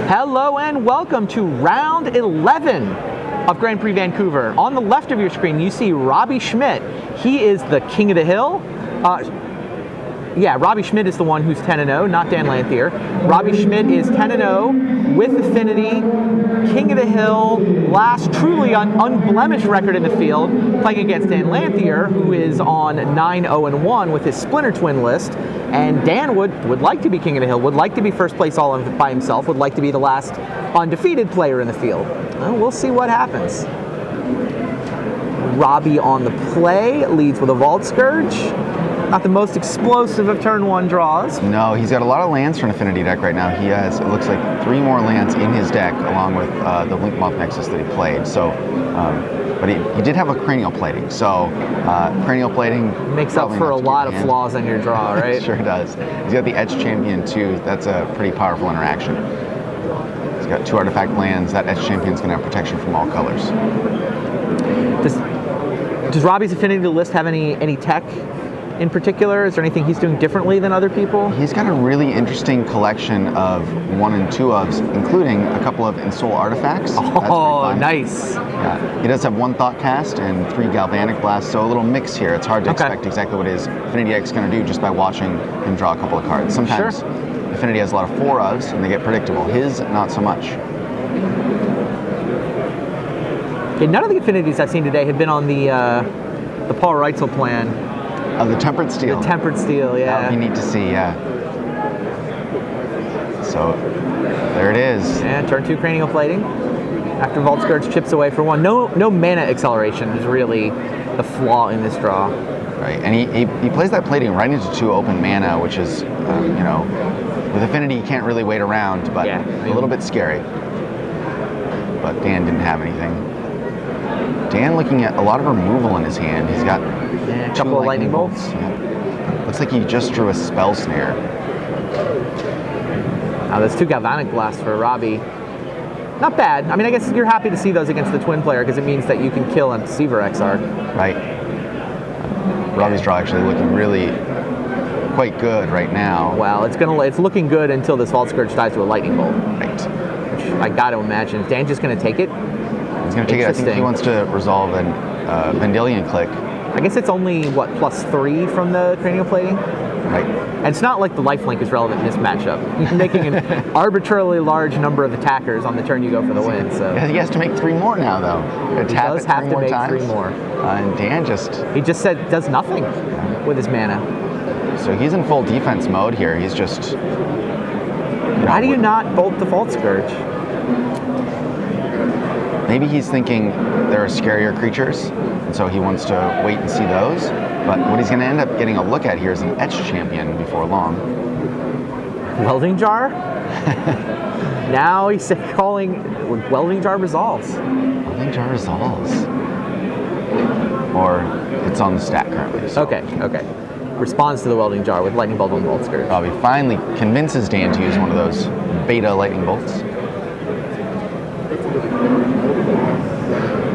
Hello and welcome to round 11 of Grand Prix Vancouver. On the left of your screen, you see Robbie Schmidt. He is the king of the hill. Robbie Schmidt is the one who's 10-0, not Dan Lathier. Robbie Schmidt is 10-0 with Affinity, king of the hill, last truly unblemished record in the field, playing against Dan Lathier, who is on 9-0-1 with his Splinter twin list. And Dan would like to be king of the hill, would like to be first place all by himself, would like to be the last undefeated player in the field. Well, we'll see what happens. Robbie on the play, leads with a Vault Scourge. Not the most explosive of turn one draws. No, he's got a lot of lands for an Affinity deck right now. He has, it looks like, 3 more lands in his deck, along with the Link Moth Nexus that he played. So, but he did have a Cranial Plating. So, Cranial Plating makes up for a lot of flaws in your draw, right? Sure does. He's got the Etch Champion too. That's a pretty powerful interaction. He's got 2 artifact lands. That Etch Champion's going to have protection from all colors. Does Robbie's Affinity list have any tech in particular? Is there anything he's doing differently than other people? He's got a really interesting collection of 1 and 2 ofs, including a couple of Ensoul artifacts. Oh, nice. Yeah. He does have 1 Thought Cast and 3 Galvanic Blasts, so a little mix here. It's hard to expect exactly what his Affinity deck is going to do just by watching him draw a couple of cards. Sometimes Affinity has a lot of 4 ofs and they get predictable. His, not so much. Okay, none of the Affinities I've seen today have been on the Paul Reitzel plan. Of the Tempered Steel. The Tempered Steel, yeah. That would be neat to see, yeah. So, there it is. And turn 2 Cranial Plating. After Vault Scourge chips away for 1. No mana acceleration is really the flaw in this draw. Right, and he plays that plating right into 2 open mana, which is, with Affinity you can't really wait around, but a little bit scary. But Dan didn't have anything. Dan looking at a lot of removal in his hand. He's got a couple of lightning bolts. Yeah. Looks like he just drew a Spell Snare. Now there's 2 Galvanic Blasts for Robbie. Not bad. I mean, I guess you're happy to see those against the twin player because it means that you can kill a Deceiver Exarch. Right. Robbie's draw actually looking really quite good right now. Well, it's looking good until this Vault Scourge dies to a lightning bolt. Right. Which I got to imagine. Is Dan just going to take it? He's going to take it. I think he wants to resolve an Vendilion Click. I guess it's only, what, +3 from the Cranial Plating? Right. And it's not like the lifelink is relevant in this matchup. You're making an arbitrarily large number of attackers on the turn you go for the win. So he has to make 3 more now, though. He does have to make 3 more. And Dan He just said does nothing with his mana. So he's in full defense mode here. He's just... Why do you not bolt the Vault Scourge? Maybe he's thinking there are scarier creatures, and so he wants to wait and see those. But what he's going to end up getting a look at here is an Etch Champion before long. Welding Jar? Now he's calling Welding Jar Resolves. Welding Jar Resolves. Or it's on the stack currently. So. Okay. Responds to the Welding Jar with Lightning Bolt and Vault Scourge. Robbie finally convinces Dan to use one of those beta Lightning Bolts.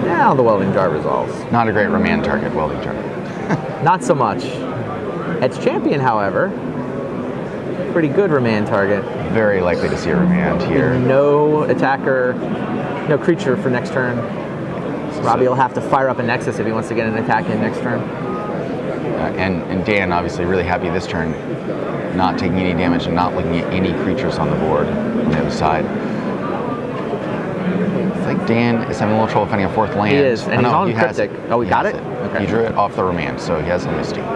Now the Welding Jar Resolves. Not a great remand target, Welding Jar. Not so much. Etch Champion, however, pretty good remand target. Very likely to see a remand here. No attacker, no creature for next turn. Robbie will have to fire up a Nexus if he wants to get an attack in next turn. And Dan obviously really happy this turn, not taking any damage and not looking at any creatures on the board on the other side. It's like Dan is having a little trouble finding a 4th land. He is, and he's on Cryptic. Oh, we got it? Okay. He drew it off the remand, so he has a Misty. He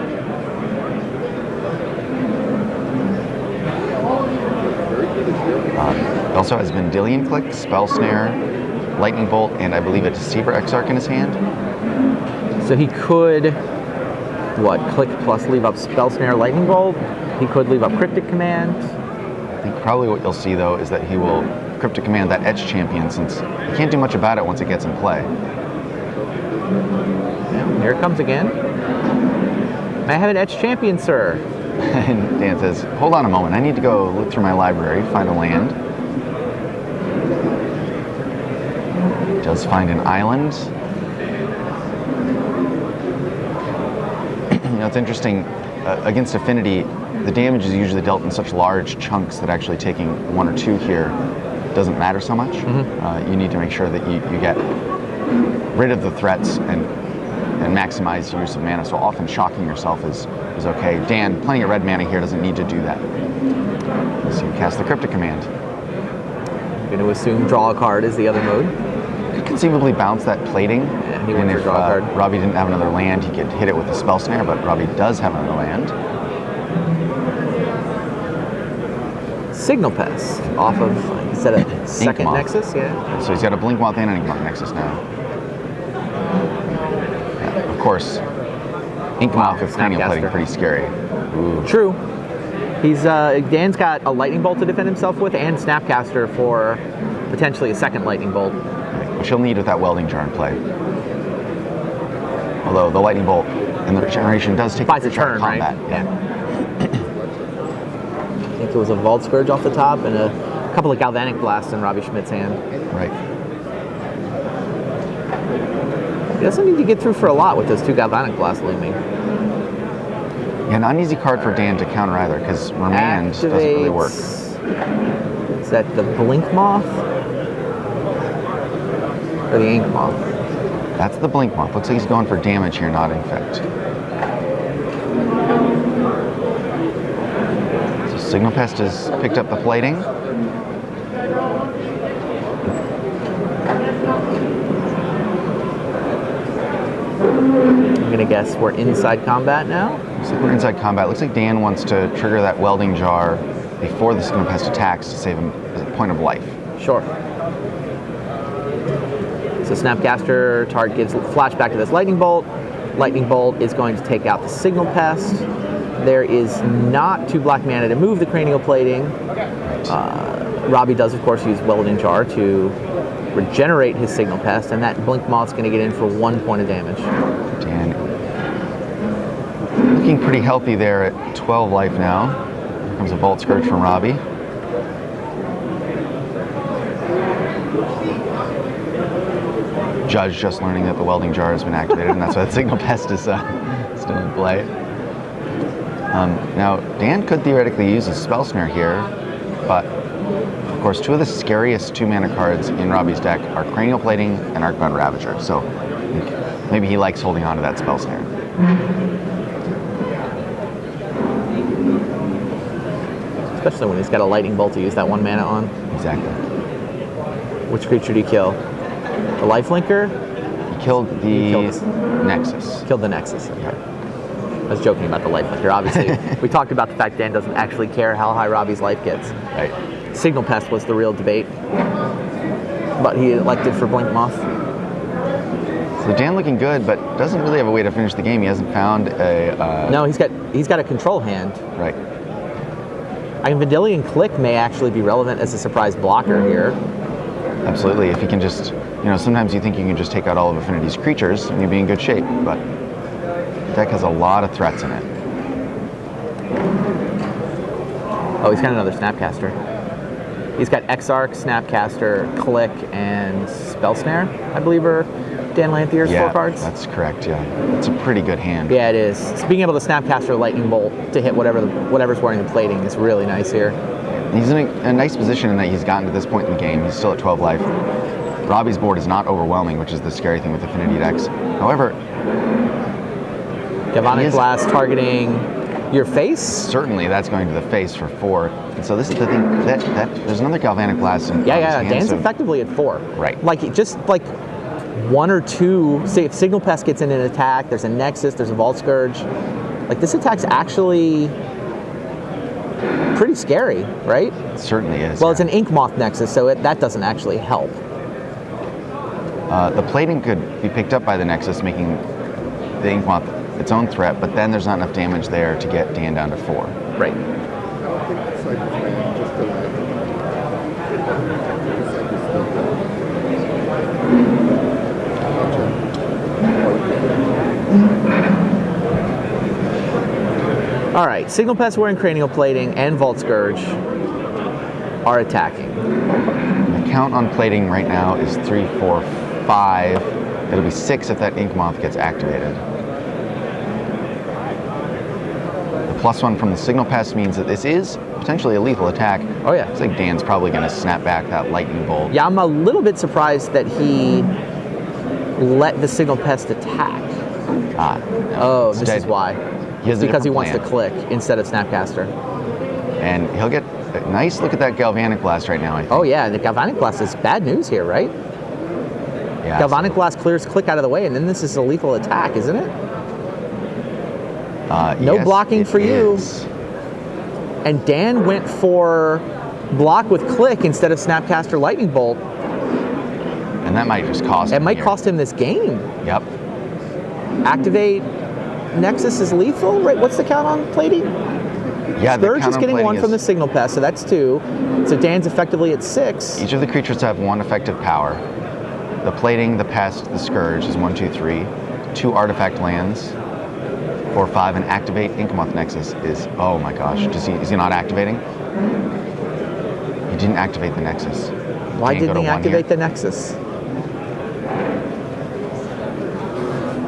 also has Vendilion Click, Spell Snare, Lightning Bolt, and I believe a Deceiver Exarch in his hand. So he could, click plus leave up Spell Snare, Lightning Bolt? He could leave up Cryptic Command. I think probably what you'll see, though, is that he will Cryptic Command that Etch Champion, since he can't do much about it once it gets in play. Yeah, here it comes again. May I have an Etch Champion, sir? And Dan says, hold on a moment, I need to go look through my library, find a land. He does find an island. It's interesting, against Affinity, the damage is usually dealt in such large chunks that actually taking 1 or 2 here doesn't matter so much. You need to make sure that you get rid of the threats and maximize your use of mana. So often shocking yourself is okay. Dan, plenty of red mana here, doesn't need to do that. So you cast the Cryptic Command. I'm going to assume draw a card is the other mode. Could conceivably bounce that plating. Yeah, he went and for if draw a card. Robbie didn't have another land, he could hit it with a Spell Snare, but Robbie does have another land. Signal Pest off of, instead of second Moth. Nexus, yeah. So he's got a Blink Moth and an Ink Moth Nexus now. Yeah, of course, Ink Moth with cranial plating pretty scary. Ooh. True. He's Dan's got a Lightning Bolt to defend himself with, and Snapcaster for potentially a second Lightning Bolt. Which he'll need with that Welding Jar in play. Although the Lightning Bolt and the regeneration does take Buys a turn, combat. right? Yeah. I think it was a Vault Scourge off the top and a couple of Galvanic Blasts in Robbie Schmidt's hand. Right. He doesn't need to get through for a lot with those 2 Galvanic Blasts looming. Yeah, not an easy card for Dan to counter either, because Remand doesn't really work. Is that the Blink Moth? Or the Ink Moth? That's the Blink Moth. Looks like he's going for damage here, not infect. So Signal Pest has picked up the plating. I'm gonna guess we're inside combat now. Looks like we're inside combat. Looks like Dan wants to trigger that Welding Jar before the Signal Pest attacks to save him as a point of life. Sure. So Snapcaster target gives flashback to this Lightning Bolt. Lightning Bolt is going to take out the Signal Pest. There is not 2 black mana to move the cranial plating. Robbie does, of course, use Welding Jar to regenerate his Signal Pest, and that Blink Moth's going to get in for 1 point of damage. Dan looking pretty healthy there at 12 life now. Here comes a Vault Scourge from Robbie. Judge just learning that the Welding Jar has been activated, and that's why the Signal Pest is still in play. Now, Dan could theoretically use a Spell Snare here, but of course, 2 of the scariest 2-mana cards in Robbie's deck are Cranial Plating and Arcbound Ravager, so maybe he likes holding on to that Spell Snare. Especially when he's got a Lightning Bolt to use that 1 mana on. Exactly. Which creature do you kill? The Lifelinker? He killed the Nexus. Killed the Nexus. Yeah. I was joking about the Lifelinker. Obviously, we talked about the fact Dan doesn't actually care how high Robbie's life gets. Right. Signal Pest was the real debate, but he elected for Blink Moth. So Dan looking good, but doesn't really have a way to finish the game. He hasn't found a... No, he's got a control hand. Right. I mean, Vendilion Click may actually be relevant as a surprise blocker here. Absolutely. If you can just... sometimes you think you can just take out all of Affinity's creatures and you'd be in good shape, but the deck has a lot of threats in it. Oh, he's got another Snapcaster. He's got Exarch, Snapcaster, Click, and Spell Snare, I believe, are Dan Lanthier's 4 cards. That's correct, yeah. It's a pretty good hand. Yeah, it is. So being able to Snapcaster Lightning Bolt to hit whatever's wearing the plating is really nice here. He's in a nice position in that he's gotten to this point in the game. He's still at 12 life. Robbie's board is not overwhelming, which is the scary thing with Affinity decks. However, Galvanic Blast targeting your face? Certainly, that's going to the face for 4. And so this is the thing, that there's another Galvanic Blast in Yeah, hand, Dan's so effectively at 4. Right. Just 1 or 2, say if Signal Pest gets in an attack, there's a Nexus, there's a Vault Scourge. This attack's actually pretty scary, right? It certainly is. Well, it's an Ink Moth Nexus, so that doesn't actually help. The plating could be picked up by the Nexus, making the Ink Moth its own threat, but then there's not enough damage there to get Dan down to 4. Right. All right, Signal Pest wearing Cranial Plating and Vault Scourge are attacking. The count on plating right now is 3, 4, 5. It'll be 6 if that Ink Moth gets activated. The +1 from the signal pest means that this is potentially a lethal attack. Oh yeah. Looks like Dan's probably going to snap back that lightning bolt. Yeah, I'm a little bit surprised that he let the signal pest attack. No. This is why. It's because he wants to click instead of Snapcaster. And he'll get a nice look at that Galvanic Blast right now, I think. Oh yeah, the Galvanic Blast is bad news here, right? Yeah, Galvanic Blast clears click out of the way, and then this is a lethal attack, isn't it? No yes, blocking for you. And Dan went for block with click instead of Snapcaster Lightning Bolt. And that might just cost him. It might cost him this game. Yep. Activate Nexus is lethal, right? What's the count on plating? Yeah, the Scourge count is on getting plating 1 from the signal pest, so that's 2. So Dan's effectively at 6. Each of the creatures have 1 effective power. The plating, the pest, the scourge is 1, 2, 3. 2 artifact lands. 4, 5, and activate Inkmoth Nexus is, oh my gosh, is he not activating? He didn't activate the Nexus. Why didn't he activate the Nexus?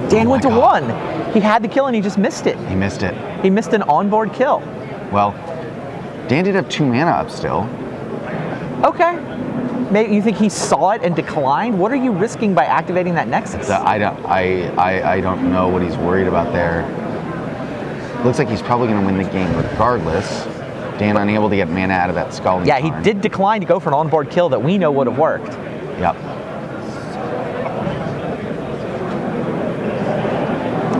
Dan went to 1. He had the kill and he just missed it. He missed it. He missed an onboard kill. Well, Dan did have 2 mana up still. Okay. Maybe you think he saw it and declined? What are you risking by activating that Nexus? I don't know what he's worried about there. Looks like he's probably going to win the game regardless. Dan unable to get mana out of that Skull. Yeah, he did decline to go for an onboard kill that we know would have worked. Yep.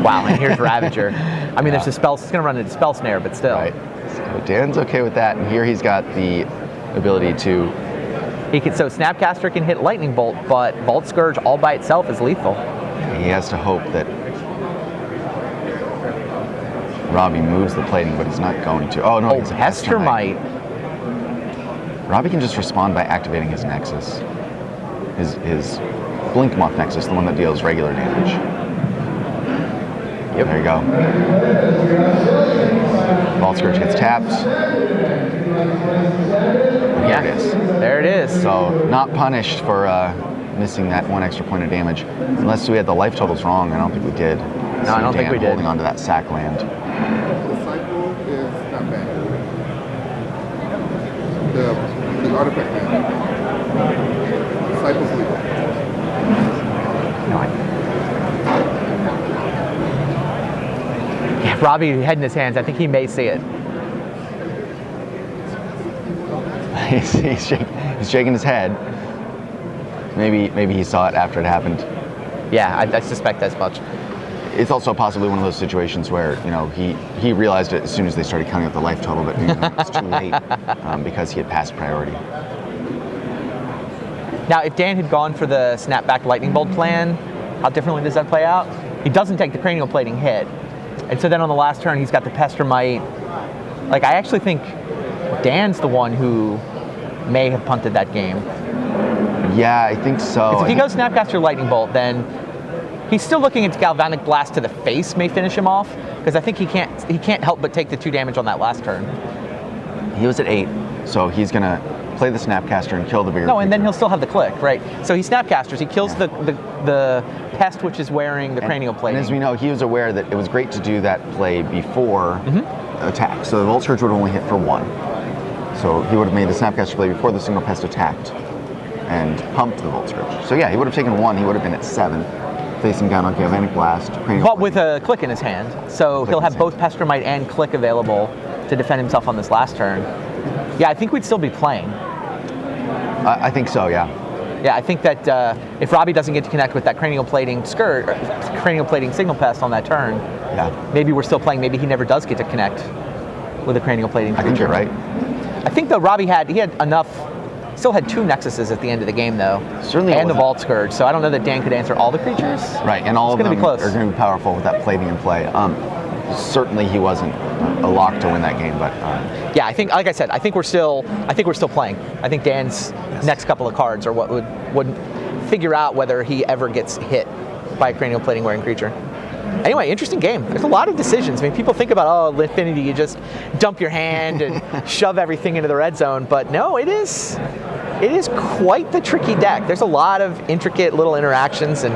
Wow, and here's Ravager. I mean, there's a spell, it's going to run into Spell Snare, but still. Right. So Dan's okay with that, and here he's got the ability to... So Snapcaster can hit Lightning Bolt, but Vault Scourge all by itself is lethal. He has to hope that Robbie moves the plating, but he's not going to. Oh, no, Oh, Pestermite. Robbie can just respond by activating his Nexus. His Blinkmoth Nexus, the one that deals regular damage. Yep. There you go. Vault Scourge gets tapped. Yeah, There it is. There it is. So not punished for missing that 1 extra point of damage. Unless we had the life totals wrong, I don't think we did. No, I don't think we did. Holding on to that sack land. The cycle is not bad. The artifact land. The cycle's legal. No, yeah, Robbie head in his hands. I think he may see it. he's shaking his head. Maybe he saw it after it happened. Yeah, I suspect as much. It's also possibly one of those situations where, you know, he realized it as soon as they started counting up the life total, but it was too late because he had passed priority. Now, if Dan had gone for the snapback Lightning Bolt plan, how differently does that play out? He doesn't take the cranial plating hit. And so then on the last turn, he's got the Pestermite. Like, I actually think Dan's the one who may have punted that game. Yeah, I think so. If he goes Snapcaster Lightning Bolt, then he's still looking at Galvanic Blast to the face may finish him off, because I think he can't help but take the 2 damage on that last turn. He was at 8, so he's going to play the Snapcaster and kill the bigger No, and then creature. he'll still have the click, right? So he Snapcasters, he kills the pest which is wearing the cranial plating. And as we know, he was aware that it was great to do that play before attack. So the Vault Scourge would only hit for 1. So he would have made the Snapcaster play before the single pest attacked and pumped the Vault Scourge. So yeah, he would have taken 1, he would have been at 7. Facing down on Galvanic Blast. But with a click in his hand. So he'll have both Pestermite and click available to defend himself on this last turn. Yeah, I think we'd still be playing. I think so, yeah. Yeah, I think that if Robbie doesn't get to connect with that cranial plating signal pest on that turn, Yeah. maybe we're still playing. Maybe he never does get to connect with a cranial plating I think creature. you're right. I think though Robbie had enough. Still had 2 Nexuses at the end of the game though. Certainly. And the Vault Scourge. So I don't know that Dan could answer all the creatures. Right, and all of them be close. are going to be powerful with that plating in play. Certainly he wasn't a lock to win that game, but Yeah, I think, like I said, I think we're still playing. I think Dan's next couple of cards are what would figure out whether he ever gets hit by a cranial plating wearing creature. Anyway, interesting game. There's a lot of decisions. I mean, people think about, oh, Affinity, you just dump your hand and shove everything into the red zone, but no, it is quite the tricky deck. There's a lot of intricate little interactions, and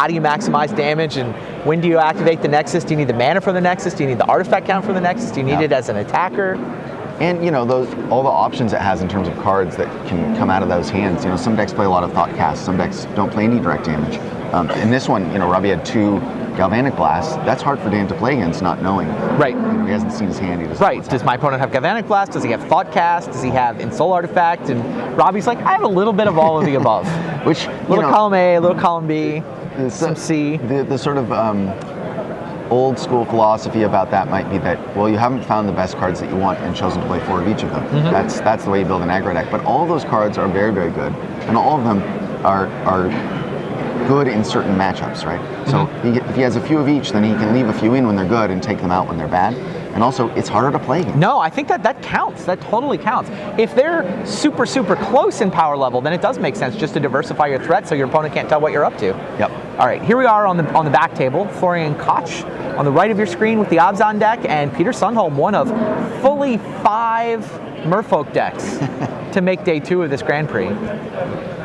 how do you maximize damage, and when do you activate the Nexus? Do you need the mana from the Nexus? Do you need the artifact count from the Nexus? Do you need it as an attacker? And you know, all the options it has in terms of cards that can come out of those hands. You know, some decks play a lot of Thought Cast, some decks don't play any direct damage. In this one, you know, Robbie had 2 Galvanic Blasts. That's hard for Dan to play against, not knowing. Right. You know, he hasn't seen his hand. He doesn't know Right. what's Does my opponent have Galvanic Blast? Does he have Thought Cast? Does he have Ensoul Artifact? And Robbie's like, I have a little bit of all of the above. Which, little column A, a little column B, some C. The sort of old school philosophy about that might be that, well, you haven't found the best cards that you want and chosen to play 4 of each of them. That's the way you build an aggro deck. But all of those cards are very, very good, and all of them are good in certain matchups, right? So if he has a few of each, then he can leave a few in when they're good and take them out when they're bad. And also, it's harder to play against. No, I think that counts. That totally counts. If they're super, super close in power level, then it does make sense just to diversify your threat so your opponent can't tell what you're up to. Yep. All right, here we are on the back table. Florian Koch on the right of your screen with the Obzon deck, and Peter Sundholm, one of fully 5 Merfolk decks to make day 2 of this Grand Prix.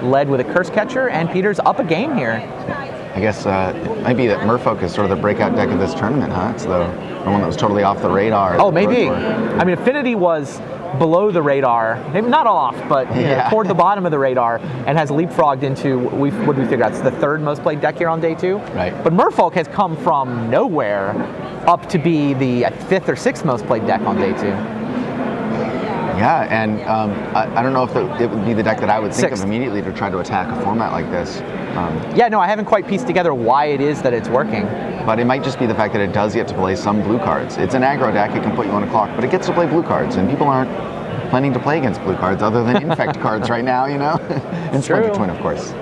Led with a Curse Catcher, and Peter's up a game here. I guess it might be that Merfolk is sort of the breakout deck of this tournament, huh? It's the one that was totally off the radar. Oh, maybe. I mean, Affinity was below the radar, maybe not off, but you know, toward the bottom of the radar, and has leapfrogged into, what do we figure out? It's the 3rd most played deck here on day 2. Right. But Merfolk has come from nowhere up to be the 5th or 6th most played deck on day 2. Yeah, and I don't know if it would be the deck that I would think 6th. of immediately to try to attack a format like this. Yeah, no, I haven't quite pieced together why it is that it's working. But it might just be the fact that it does get to play some blue cards. It's an aggro deck, it can put you on a clock, but it gets to play blue cards, and people aren't planning to play against blue cards other than Infect cards right now, you know? And Splinter Twin, of course.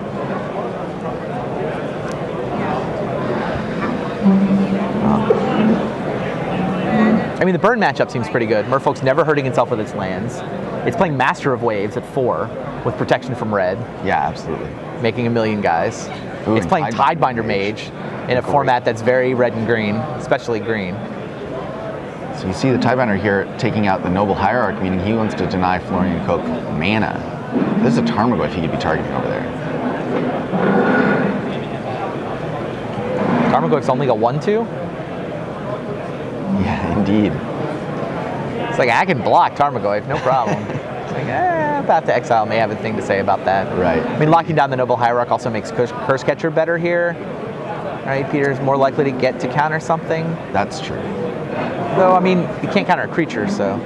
I mean, the burn matchup seems pretty good. Merfolk's never hurting itself with its lands. It's playing Master of Waves at 4 with protection from red. Yeah, absolutely. Making a million guys. Ooh, it's playing Tidebinder Mage in a format that's very red and green, especially green. So you see the Tidebinder here taking out the Noble Hierarch, meaning he wants to deny Florian Koch mana. This is a Tarmogoyf he could be targeting over there. Tarmogoyf's only a 1/2? Yeah, indeed. It's like, I can block Tarmogoyf, no problem. It's like, Path to Exile may have a thing to say about that. Right. I mean, locking down the Noble Hierarch also makes Curse Catcher better here. Right, Peter's more likely to get to counter something. That's true. Though, I mean, you can't counter a creature, so.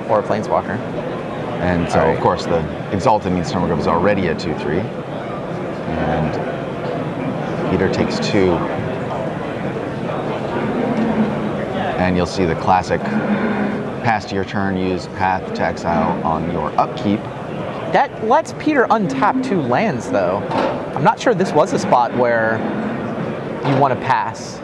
Or a Planeswalker. And so, of course, the Exalted means Tarmogoyf is already a 2/3. And Peter takes 2. And you'll see the classic pass your turn, use Path to Exile on your upkeep. That lets Peter untap 2 lands, though. I'm not sure this was a spot where you want to pass.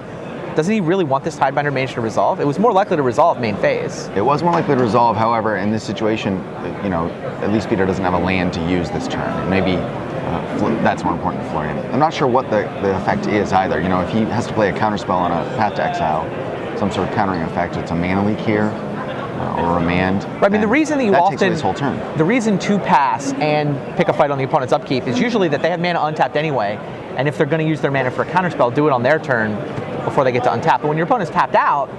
Doesn't he really want this Tidebinder Mage to resolve? It was more likely to resolve main phase. It was more likely to resolve, however, in this situation, you know, at least Peter doesn't have a land to use this turn. Maybe that's more important to Florian. I'm not sure what the effect is either. You know, if he has to play a counterspell on a Path to Exile, some sort of countering effect, it's a mana leak here, or a Remand. Right, I mean, the reason that you takes away his whole turn. The reason to pass and pick a fight on the opponent's upkeep is usually that they have mana untapped anyway, and if they're going to use their mana for a counterspell, do it on their turn before they get to untap. But when your opponent's tapped out,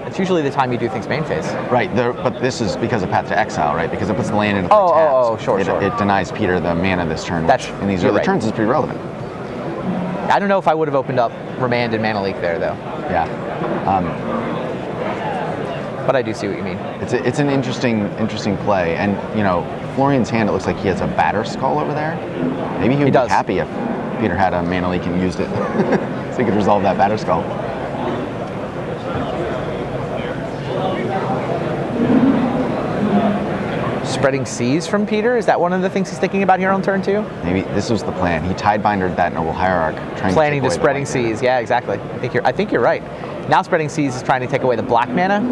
it's usually the time you do things main phase. Right, but this is because of Path to Exile, right? Because it puts the land into sure. It denies Peter the mana this turn, which in these early turns is pretty relevant. I don't know if I would have opened up Remand and Mana Leak there, though. Yeah. But I do see what you mean. It's an interesting play, and you know, Florian's hand, it looks like he has a Batter Skull over there. Maybe he would be happy if Peter had a Mana Leak and used it, so he could resolve that Batter Skull. Spreading Seas from Peter? Is that one of the things he's thinking about here on turn 2? Maybe this was the plan. He Tidebindered that Noble Hierarch, planning to Spreading Seas. Yeah, exactly. I think you're right. Now Spreading Seas is trying to take away the black mana,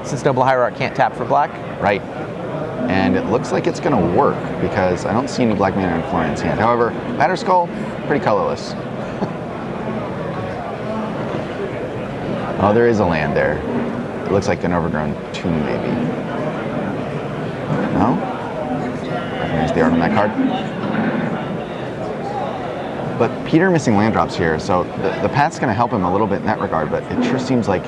since Noble Hierarch can't tap for black. Right. And it looks like it's going to work, because I don't see any black mana in Florian's hand. However, Batter Skull, pretty colorless. Oh, there is a land there. It looks like an Overgrown Tomb, maybe. No? There's the art on that card. But Peter missing land drops here, so the path's going to help him a little bit in that regard, but it sure seems like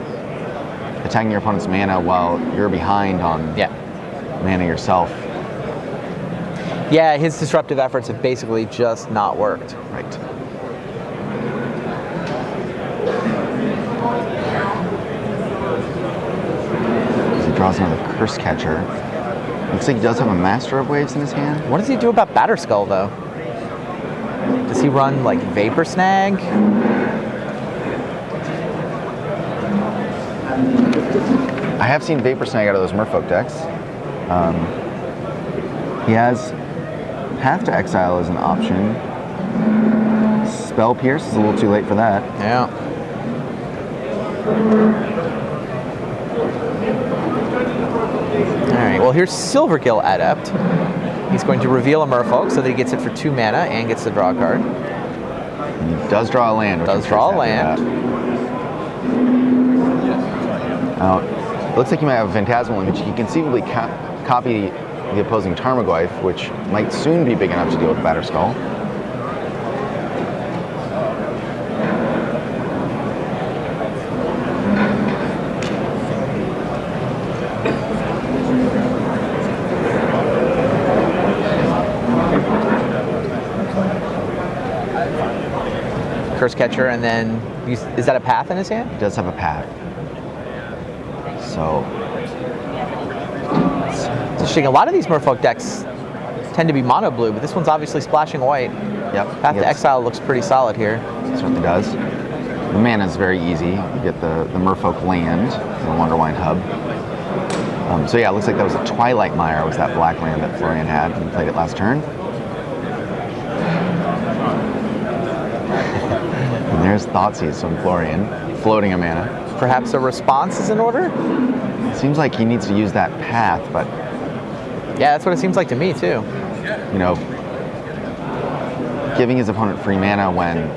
attacking your opponent's mana while you're behind on mana yourself. Yeah, his disruptive efforts have basically just not worked. Right. He draws another Curse Catcher. Looks like he does have a Master of Waves in his hand. What does he do about Batterskull, though? Does he run, like, Vapor Snag? I have seen Vapor Snag out of those Merfolk decks. He has Path to Exile as an option. Spell Pierce is a little too late for that. Yeah. All right, well, here's Silvergill Adept. He's going to reveal a Merfolk so that he gets it for 2 mana and gets to draw a card. And he does draw a land. Does draw a land. It looks like he might have a Phantasmal Image. He conceivably copy the opposing Tarmogoyf, which might soon be big enough to deal with Batterskull. Curse Catcher, and then is that a path in his hand? He does have a path. So it's interesting. A lot of these Merfolk decks tend to be mono blue, but this one's obviously splashing white. yep. Path to Exile looks pretty solid here. Certainly does. The mana is very easy. You get the Merfolk land, the Wonderwine Hub. So yeah, it looks like that was a Twilight Mire, was that black land that Florian had when he played it last turn. And there's Thoughtseize from Florian, floating a mana. Perhaps a response is in order? It seems like he needs to use that path, but Yeah, that's what it seems like to me, too. you know, giving his opponent free mana when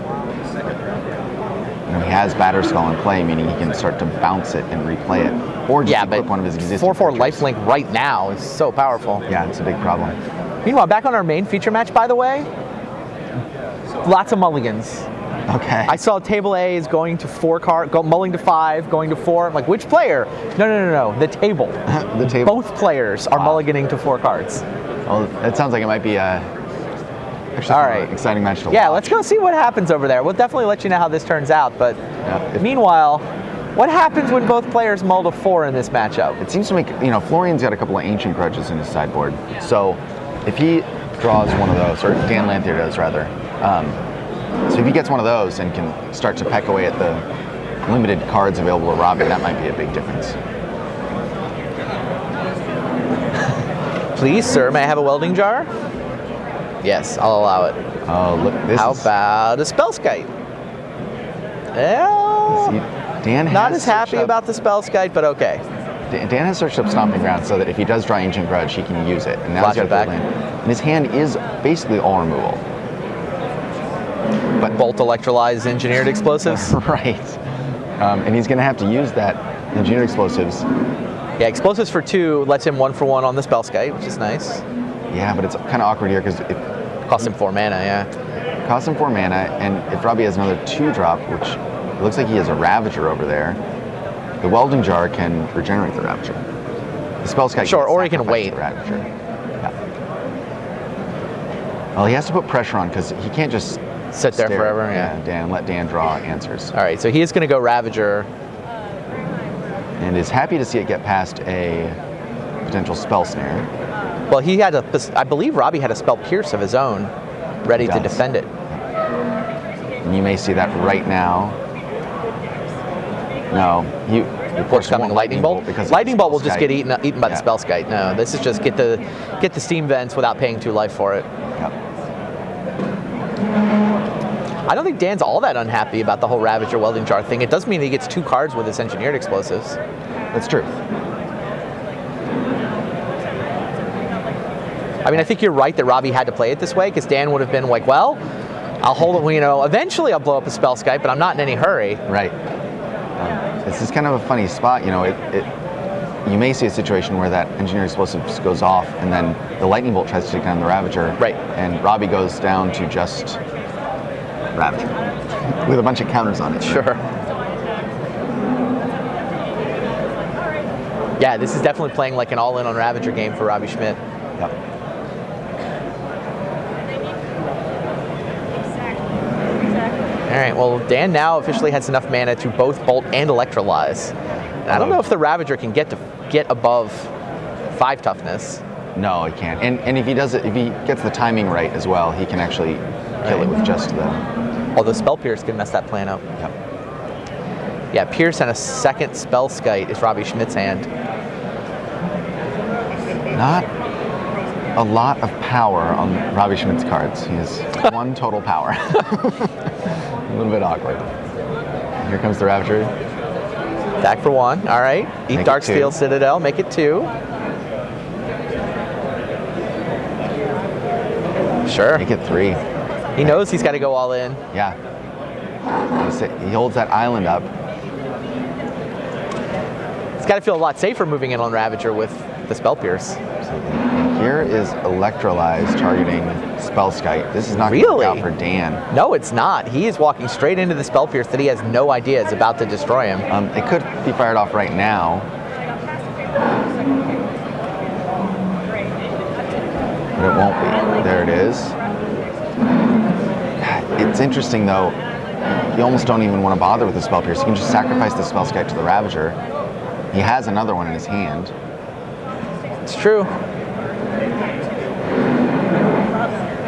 he has Batterskull in play, meaning he can start to bounce it and replay it. Or just equip one of his existing 4/4 creatures. lifelink right now is so powerful. Yeah, it's a big problem. Meanwhile, back on our main feature match, by the way, lots of mulligans. Okay. I saw table A is going to 4 cards, mulling to 5, going to 4. I'm like, which player? No. The table. The table. Both players are mulliganing to 4 cards. Well, it sounds like it might be actually All an right. exciting match to watch. Yeah, let's go see what happens over there. We'll definitely let you know how this turns out. But meanwhile, what happens when both players mull to 4 in this matchup? It seems to make, Florian's got a couple of Ancient Grudges in his sideboard. So if he draws one of those, or Dan Lathier does rather, so if he gets one of those and can start to peck away at the limited cards available to Robbie, that might be a big difference. Please, sir, may I have a welding jar? Yes, I'll allow it. Oh, look, this How is... about a Spellskite? Well, Dan not has as happy searched up- about the Spellskite, but okay. Dan has searched up Stomping Ground so that if he does draw Ancient Grudge, he can use it. And now Flash he's it got a back. full land. And his hand is basically all removal. But Bolt Electrolyze Engineered Explosives? Right. And he's going to have to use that Engineered Explosives. Yeah, Explosives for 2 lets him 1-for-1 on the Spellskite, which is nice. Yeah, but it's kind of awkward here because it Cost him 4 mana, yeah. costs him 4 mana, and if Robbie has another 2-drop, which it looks like he has a Ravager over there, the Welding Jar can regenerate the Ravager. The Spellskite Sure, or he can sacrifice wait. the Ravager. Yeah. Well, he has to put pressure on because he can't just Sit there stare. forever, yeah. Let Dan draw answers. All right, so he is going to go Ravager. And is happy to see it get past a potential Spell Snare. Well, he had I believe Robbie had a Spell Pierce of his own, ready to defend it. And you may see that right now. No, he of course Coming won't Lightning Bolt because Lightning Bolt will just Spellskite. get eaten by the Spellskite. No, this is just get the Steam Vents without paying 2 life for it. Yep. I don't think Dan's all that unhappy about the whole Ravager Welding Jar thing. It does mean he gets 2 cards with his Engineered Explosives. That's true. I mean, I think you're right that Robbie had to play it this way because Dan would have been like, well, I'll hold it, eventually I'll blow up a Spellskite, but I'm not in any hurry. Right. This is kind of a funny spot. You may see a situation where that Engineered Explosives goes off and then the Lightning Bolt tries to take down the Ravager. Right. And Robbie goes down to just Ravager with a bunch of counters on it. Sure. Yeah, this is definitely playing like an all-in on Ravager game for Robbie Schmidt. Yep. All right, well, Dan now officially has enough mana to both Bolt and Electrolyze. I don't know if the Ravager can get above 5 toughness. No, he can't. And if he does it, if he gets the timing right as well, he can actually kill it with just the... Although Spell Pierce can mess that plan up. Yep. Yeah, Pierce and a second Spell Skite is Robbie Schmidt's hand. Not a lot of power on Robbie Schmidt's cards. He has 1 total power. A little bit awkward. Here comes the Ravager. Back for 1. All right. Eat Make it Darksteel 2. Citadel. Make it 2. Sure. Make it 3. He knows he's got to go all in. Yeah. He holds that island up. He's got to feel a lot safer moving in on Ravager with the Spell Pierce. And here is Electrolyze targeting Spellskite. This is not going to work out for Dan. No, it's not. He is walking straight into the Spell Pierce that he has no idea is about to destroy him. It could be fired off right now. But it won't be. There it is. It's interesting though, you almost don't even want to bother with the Spell Pierce. You can just sacrifice the Spellskite to the Ravager. He has another one in his hand. It's true.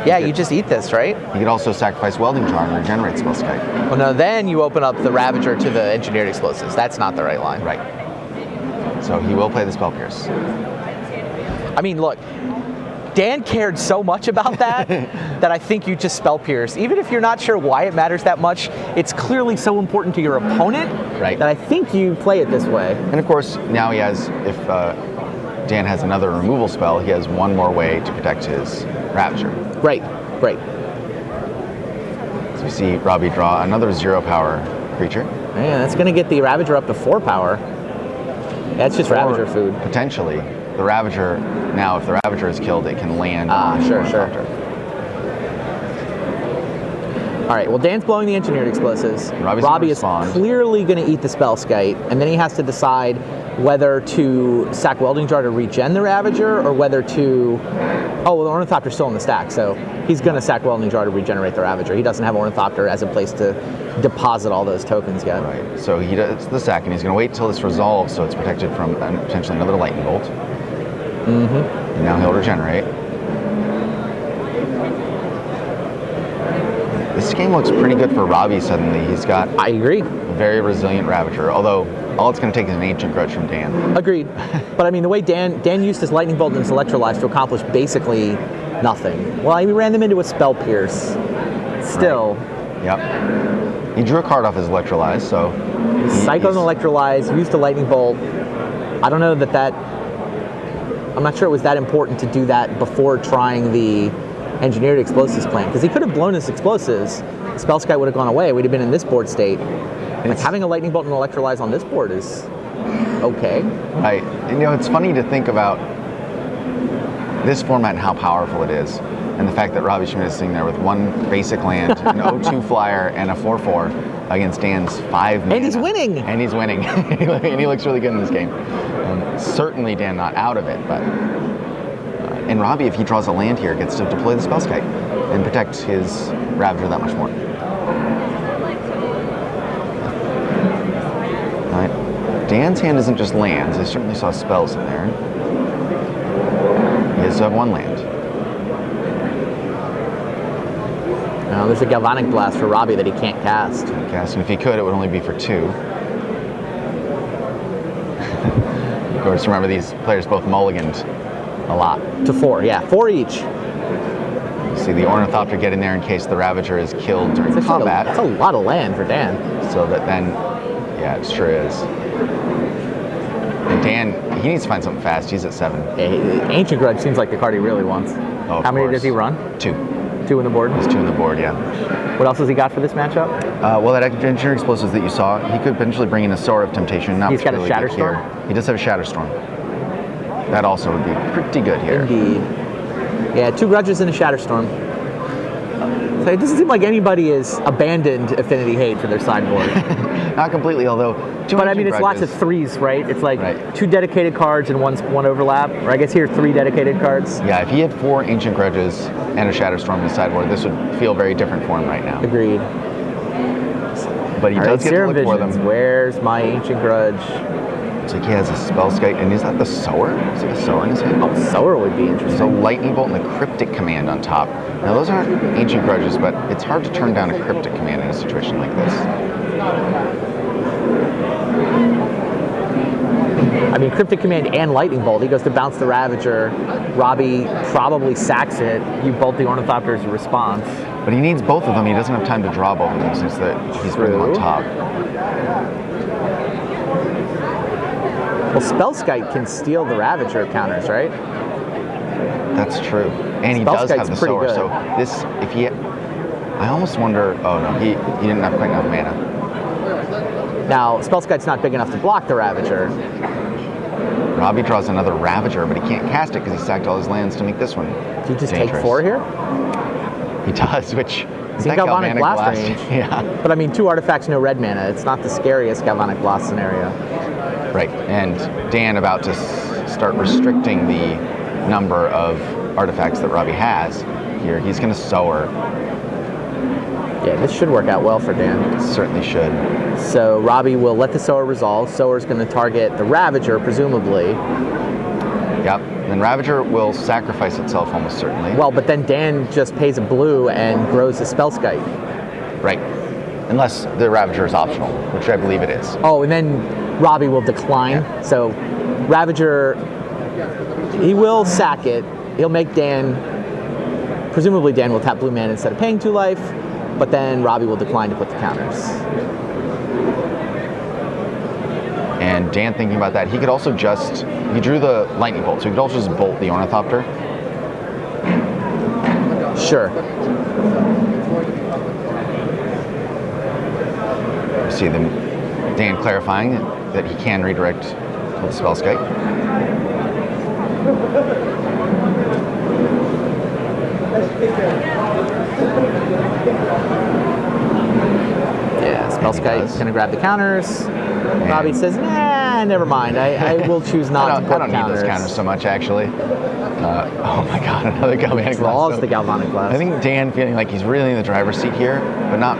Yeah, you just eat this, right? You could also sacrifice Welding Charm and regenerate Spellskite. Well, no, then you open up the Ravager to the Engineered Explosives. That's not the right line. Right. So he will play the Spell Pierce. I mean, look, Dan cared so much about that that I think you just Spell Pierce. Even if you're not sure why it matters that much, it's clearly so important to your opponent Right. that I think you play it this way. And of course, now he has, if Dan has another removal spell, he has 1 more way to protect his Ravager. Right, right. So you see Robbie draw another 0 power creature. Man, that's going to get the Ravager up to 4 power. That's just Ravager food. Potentially. The Ravager, now if the Ravager is killed, it can land on the sure. Ornithopter. All right, well, Dan's blowing the Engineered Explosives. Robbie is respond. clearly going to eat the Spellskite, and then he has to decide whether to sack Welding Jar to regen the Ravager, or whether to... Oh, well, the Ornithopter's still in the stack, so he's going to sack Welding Jar to regenerate the Ravager. He doesn't have Ornithopter as a place to deposit all those tokens yet. Right, so he does the sack, and he's going to wait until this resolves so it's protected from potentially another Lightning Bolt. Mm-hmm. And now he'll regenerate. This game looks pretty good for Robbie suddenly. He's got I agree. a very resilient Ravager, although all it's going to take is an Ancient Grudge from Dan. Agreed. But I mean, the way Dan used his Lightning Bolt and his Electrolyze to accomplish basically nothing. Well, he ran them into a Spell Pierce. Still. Right. Yep. He drew a card off his Electrolyze, so... Cycled an Electrolyze, used a Lightning Bolt. I don't know that... I'm not sure it was that important to do that before trying the Engineered Explosives plan, because he could have blown his Explosives. The Spellskite would have gone away. We'd have been in this board state. Like, having a Lightning Bolt and Electrolyze on this board is okay. Right. And, it's funny to think about this format and how powerful it is, and the fact that Robbie Schmidt is sitting there with 1 basic land, an 0-2 flyer, and a 4/4 against Dan's 5 mana. And he's winning. And he's winning. And he looks really good in this game. Certainly Dan not out of it, but... and Robbie, if he draws a land here, gets to deploy the Spellskite and protect his Ravager that much more. Alright. Dan's hand isn't just lands. I certainly saw spells in there. He does have 1 land. Now, there's a Galvanic Blast for Robbie that he can't cast. And if he could, it would only be for 2. Of course, remember these players both mulliganed a lot. To 4, yeah. 4 each. You see the Ornithopter get in there in case the Ravager is killed during combat. That's a lot of land for Dan. So that then, yeah, it sure is. And Dan, he needs to find something fast. He's at 7. Yeah, Ancient Grudge seems like the card he really wants. Oh, How many does he run? 2. 2 in the board? There's 2 in the board, yeah. What else has he got for this matchup? Well, that Engineered Explosives that you saw, he could potentially bring in a Sower of Temptation. Not He's got a particularly good Shatterstorm? here. He does have a Shatterstorm. That also would be pretty good here. Indeed. Yeah, 2 Grudges and a Shatterstorm. So it doesn't seem like anybody has abandoned Affinity Hate for their sideboard. Not completely, although two But I mean, Ancient it's lots of Grudges- threes, right? It's like Right. 2 dedicated cards and one overlap. Or I guess here 3 dedicated cards. Yeah, if he had 4 Ancient Grudges and a Shatterstorm in his sideboard, this would feel very different for him right now. Agreed. But he All does right, get to Serum look for Visions. them. Where's my Ancient Grudge? It's like he has a Spellskite, and is that the Sower? Is it a Sower in his hand? Oh, Sower would be There's a interesting. Lightning Bolt and a Cryptic Command on top. Now those aren't Ancient Grudges, but it's hard to turn down a Cryptic Command in a situation like this. I mean, Cryptic Command and Lightning Bolt. He goes to bounce the Ravager. Robbie probably sacks it. You bolt the Ornithopter's response. But he needs both of them. He doesn't have time to draw both of them since he's putting them on True. top. Well, Spellskite can steal the Ravager counters, right? That's true. And he does Spellskite's have the pretty Sower. good. So this, if he, I almost wonder. Oh no, he didn't have quite enough mana. Now, Spellskite's not big enough to block the Ravager. Robbie draws another Ravager, but he can't cast it because he sacked all his lands to make this one. Do you just dangerous. take 4 here? He does, which He's in Galvanic Blast range. Yeah, But I mean, 2 artifacts, no red mana. It's not the scariest Galvanic Blast scenario. right. And Dan about to start restricting the number of artifacts that Robbie has here. He's going to Sower. Yeah, this should work out well for Dan. Certainly should. So Robbie will let the Sower resolve. Sower's going to target the Ravager, presumably. Yep. Then Ravager will sacrifice itself almost certainly. Well, but then Dan just pays a blue and grows a Spellskite. Right. Unless the Ravager is optional, which I believe it is. Oh, and then Robbie will decline. Yeah. So Ravager, he will sack it. He'll make Dan, presumably Dan will tap blue mana instead of paying 2 life, but then Robbie will decline to put the counters. And Dan thinking about that, he could also just, he drew the Lightning Bolt, so he could also just bolt the Ornithopter. Sure. You see them, Dan clarifying that he can redirect to the Spellskite. Yeah, Spellskite's does. going to grab the counters. Robbie says, nah, never mind. I will choose not to put I don't need those counters so much, actually. Oh my god, another Galvanic Draws Blast. the Galvanic Blast. I think Dan feeling like he's really in the driver's seat here, but not,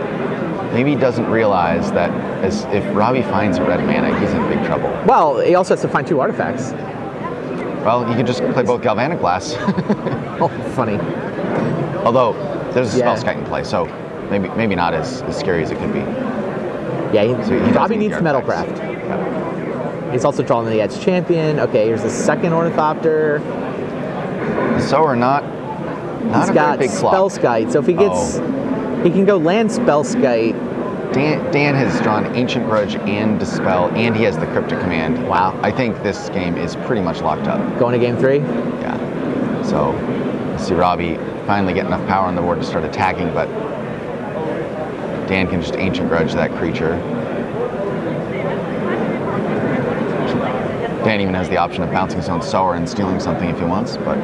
maybe he doesn't realize that as if Robbie finds a red mana, he's in big trouble. Well, he also has to find 2 artifacts. Well, you could just play both Galvanic Blasts. Oh, funny. Although, there's a Yeah. Spellskite in play, so maybe not as scary as it could be. Yeah, So he does Robbie need needs the Metalcraft. artifacts. Yeah. He's also drawing the Edge Champion. Okay, here's the second Ornithopter. The Sower not He's a got very big flop. Spellskite, so if he gets, he can go land Spellskite. Dan has drawn Ancient Grudge and Dispel, and he has the Cryptic Command. Wow. I think this game is pretty much locked up. Going to game 3. Yeah. So, you see Robbie finally get enough power on the board to start attacking, but Dan can just Ancient Grudge that creature. Dan even has the option of bouncing his own Sower and stealing something if he wants, but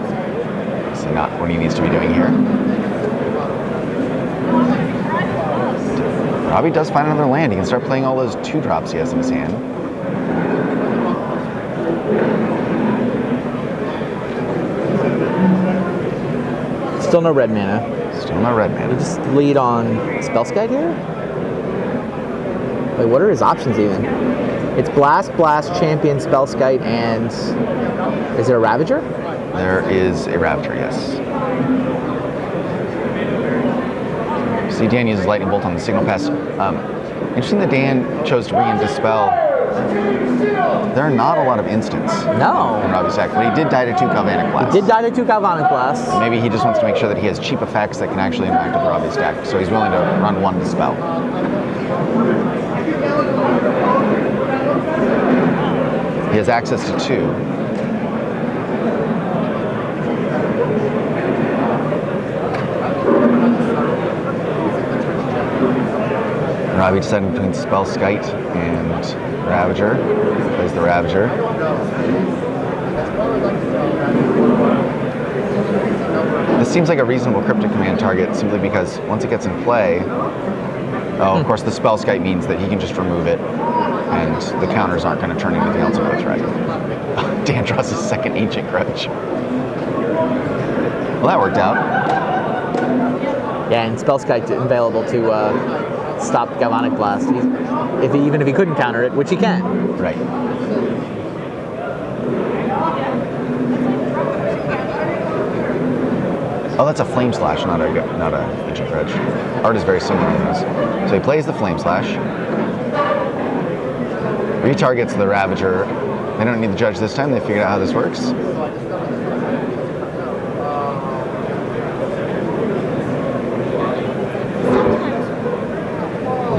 it's not what he needs to be doing here. Robbie does find another land. He can start playing all those 2-drops he has in his hand. Still no red mana. Still no red You mana. just lead on Spellskite here? Wait, what are his options even? It's Blast, Champion, Spellskite, and is there a Ravager? There is a Ravager, yes. See, Dan uses Lightning Bolt on the Signal Pass. Interesting that Dan chose to bring in Dispel. There are not a lot of instants in No. Robbie's deck, but he did die to 2 Galvanic Blasts. Did die to 2 Galvanic Blasts. Maybe he just wants to make sure that he has cheap effects that can actually interact with Robbie's deck, so he's willing to run 1 Dispel. He has access to 2. Robbie deciding between Spellskite and Ravager. Plays the Ravager. The seems like a reasonable cryptic command target simply because once it gets in play, of course the Spellskite means that he can just remove it and the counters aren't going to turn anything else into a threat. Dan draws his second Ancient Grudge. Well, that worked out. Yeah, and Spellskite available to stop Galvanic Blast, even if he couldn't counter it, which he can. Right. Oh, that's a Flame Slash, not a Ancient Grudge. Art is very similar to those. So he plays the Flame Slash, retargets the Ravager. They don't need the Judge this time. They figured out how this works.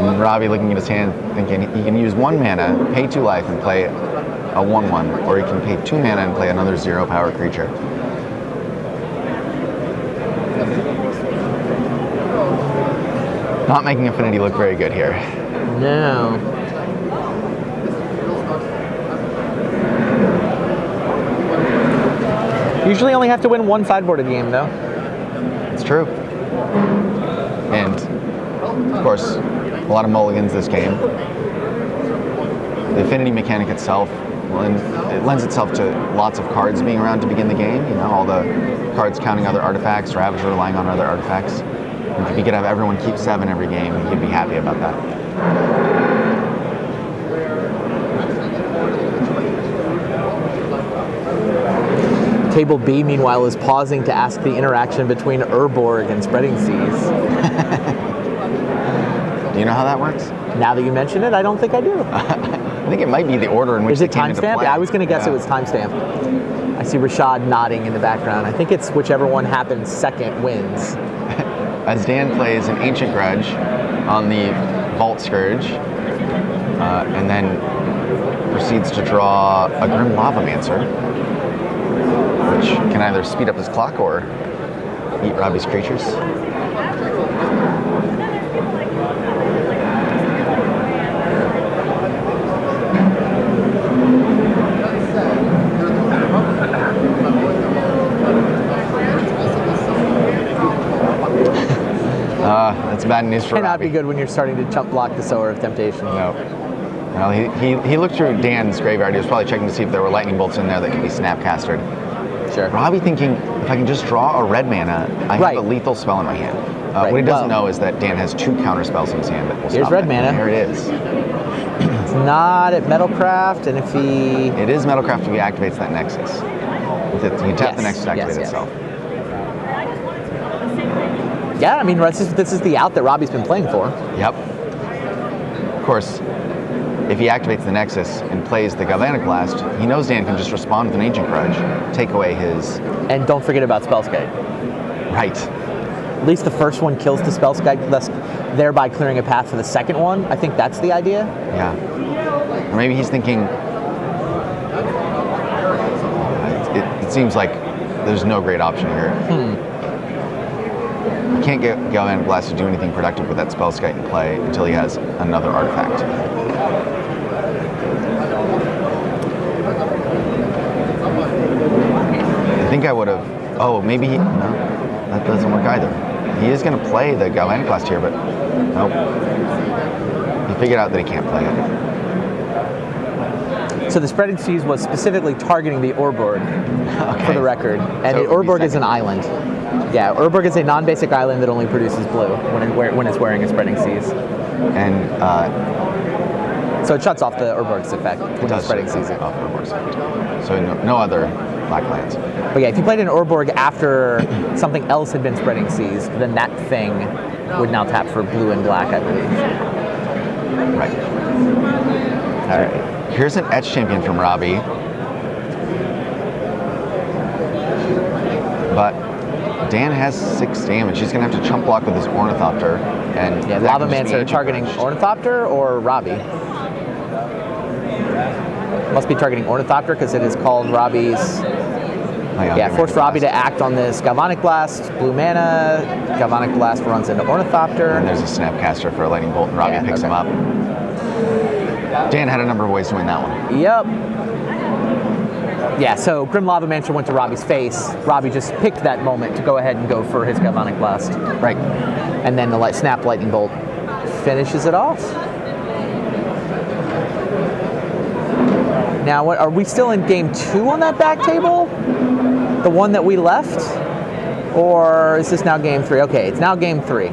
And Robbie looking at his hand, thinking he can use 1 mana, pay 2 life, and play a 1/1, or he can pay 2 mana and play another 0-power creature. Not making Affinity look very good here. No. Usually only have to win 1 sideboarded game, though. It's true. And, of course, a lot of mulligans this game. The Affinity mechanic itself, it lends itself to lots of cards being around to begin the game. You know, all the cards counting other artifacts, Ravager relying on other artifacts. And if you could have everyone keep 7 every game, you'd be happy about that. Table B, meanwhile, is pausing to ask the interaction between Urborg and Spreading Seas. Do you know how that works? Now that you mention it, I don't think I do. I think it might be the order in which Is it they came into timestamp? play. Yeah, I was going to guess it was timestamp. I see Rashad nodding in the background. I think it's whichever one happens second wins. As Dan plays an Ancient Grudge on the Vault Scourge, and then proceeds to draw a Grim Lavamancer, which can either speed up his clock or eat Robbie's creatures. That's bad news for Robbie. Cannot be good when you're starting to chump block the Sower of Temptation. No. Well, he looked through Dan's graveyard. He was probably checking to see if there were lightning bolts in there that could be snapcastered. Sure. Robbie thinking, if I can just draw a red mana, I have a lethal spell in my hand. What he doesn't know is that Dan has 2 counter spells in his hand that will stop Here's red that. mana. There it is. It's not at Metalcraft, and if he... It is Metalcraft if he activates that Nexus. With it, you tap the Nexus to activate itself. Yeah, I mean, this is the out that Robbie's been playing for. Yep. Of course, if he activates the Nexus and plays the Galvanic Blast, he knows Dan can just respond with an Ancient Grudge, take away his... And don't forget about Spellskite. Right. At least the first one kills the Spellskite, thus thereby clearing a path for the second one. I think that's the idea. Yeah. Or maybe he's thinking... It seems like there's no great option here. He can't get Galvanic Blast to do anything productive with that Spellskite in play until he has another artifact. I think I would have... Oh, maybe he... No, that doesn't work either. He is going to play the Galvanic Blast here, but... Nope. He figured out that he can't play it. So the Spreading Seas was specifically targeting the Urborg, for the record. And So the Urborg is an island. Yeah, Urborg is a non-basic island that only produces blue when it's wearing a Spreading Seas. And so it shuts off the Urborg's effect when it's Spreading Seas. Off Urborg's effect. So no other black lands. But yeah, if you played an Urborg after something else had been Spreading Seas, then that thing would now tap for blue and black, I believe. Right. All right. Here's an Etch Champion from Robbie. But Dan has 6 damage. He's going to have to chump block with his Ornithopter. And yeah, Lavamancer targeting Ornithopter or Robbie? Must be targeting Ornithopter because it is called Robbie's... Yeah, force Robbie to act on this Galvanic Blast, blue mana. Galvanic Blast runs into Ornithopter. And there's a Snapcaster for a Lightning Bolt, and Robbie picks him up. Dan had a number of ways to win that one. Yep. Yeah, so Grim Lava Mancer went to Robbie's face. Robbie just picked that moment to go ahead and go for his Galvanic Blast. Right. And then the Snap Lightning Bolt finishes it off. Now, what are we still in game 2 on that back table? The one that we left? Or is this now game 3? Okay, it's now game 3.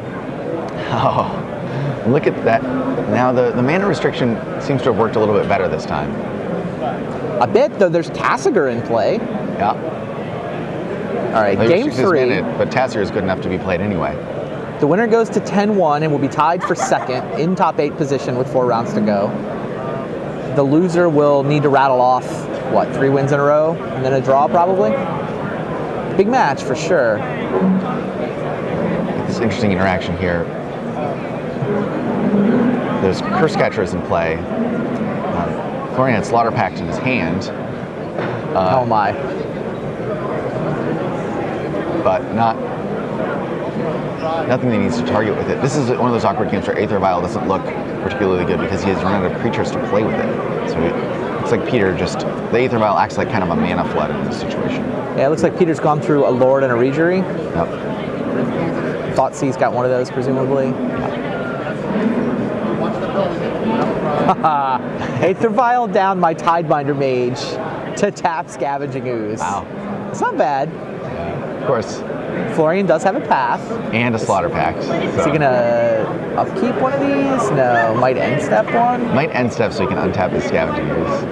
Oh, look at that. Now the mana restriction seems to have worked a little bit better this time. A bit, though there's Tasigur in play. Yeah. All right, They game restrict his 3. mana, but Tasigur is good enough to be played anyway. The winner goes to 10-1 and will be tied for second in top 8 position with 4 rounds to go. The loser will need to rattle off, what, 3 wins in a row and then a draw probably? Big match for sure. This interesting interaction here. There's Curse Catchers in play. Florian had Slaughter Pact in his hand. Oh my. But nothing that he needs to target with it. This is one of those awkward games where Aether Vial doesn't look particularly good because he has run out of creatures to play with it. So it looks like Peter the Aether Vial acts like kind of a mana flood in this situation. Yeah, it looks like Peter's gone through a Lord and a Regery. Yep. Thoughtseize got one of those, presumably. Aether Vial down my Tidebinder Mage to tap Scavenging Ooze. Wow. It's not bad. Of course. Florian does have a path. And a Slaughter Pact. Is he gonna upkeep one of these? No. Might end step one? Might end step so he can untap his Scavenging Ooze.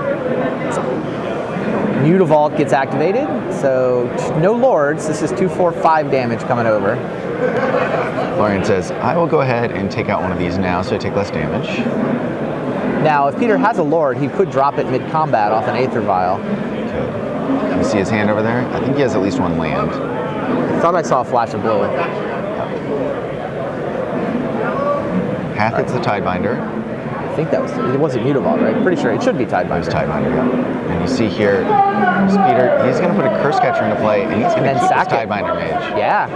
Mutavault gets activated, so no Lords. This is 2, 4, 5 damage coming over. Florian says, I will go ahead and take out one of these now so I take less damage. Now, if Peter has a Lord, he could drop it mid-combat off an Aether Vial. Good. You see his hand over there? I think he has at least 1 land. I thought I saw a flash of blue. Path hits the Tidebinder. I think it wasn't Mutavault, right? Pretty sure it should be Tidebinder. It was Tidebinder, yeah. And you see here, Peter, he's going to put a Curse Catcher into play, and he's going to keep his Tidebinder Mage. Yeah.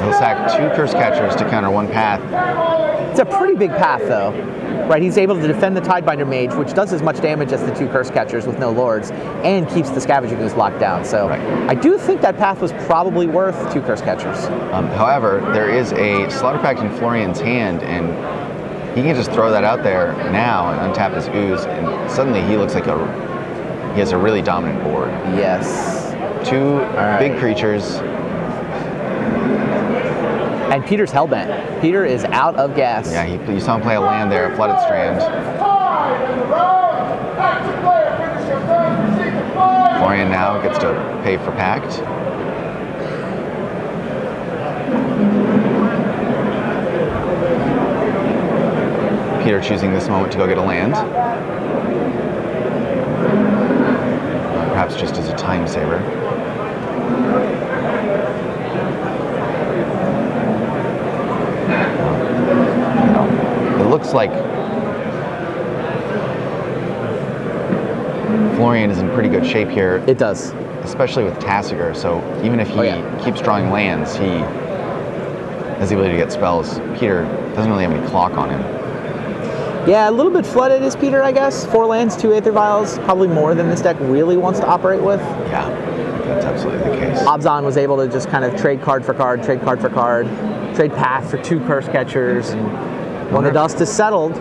He'll sack 2 Curse Catchers to counter 1 path. It's a pretty big path, though. Right, he's able to defend the Tidebinder Mage, which does as much damage as the 2 Curse Catchers with no Lords, and keeps the Scavenging Ooze locked down. So right. I do think that path was probably worth 2 Curse Catchers. However, there is a Slaughter Pact in Florian's hand, and he can just throw that out there now and untap his Ooze, and suddenly he looks like he has a really dominant board. Yes. 2 big creatures. And Peter's hellbent. Peter is out of gas. Yeah, you saw him play a land there, a Flooded Strand. Florian now gets to pay for Pact. Peter choosing this moment to go get a land. Perhaps just as a time saver. It looks like Florian is in pretty good shape here. It does. Especially with Tasigur, so even if he keeps drawing lands, he has the ability to get spells. Peter doesn't really have any clock on him. Yeah, a little bit flooded is Peter, I guess. 4 lands, 2 Aether Vials, probably more than this deck really wants to operate with. Yeah, that's absolutely the case. Abzan was able to just kind of trade card for card, trade card for card, trade path for 2 Curse Catchers, and when the dust is settled,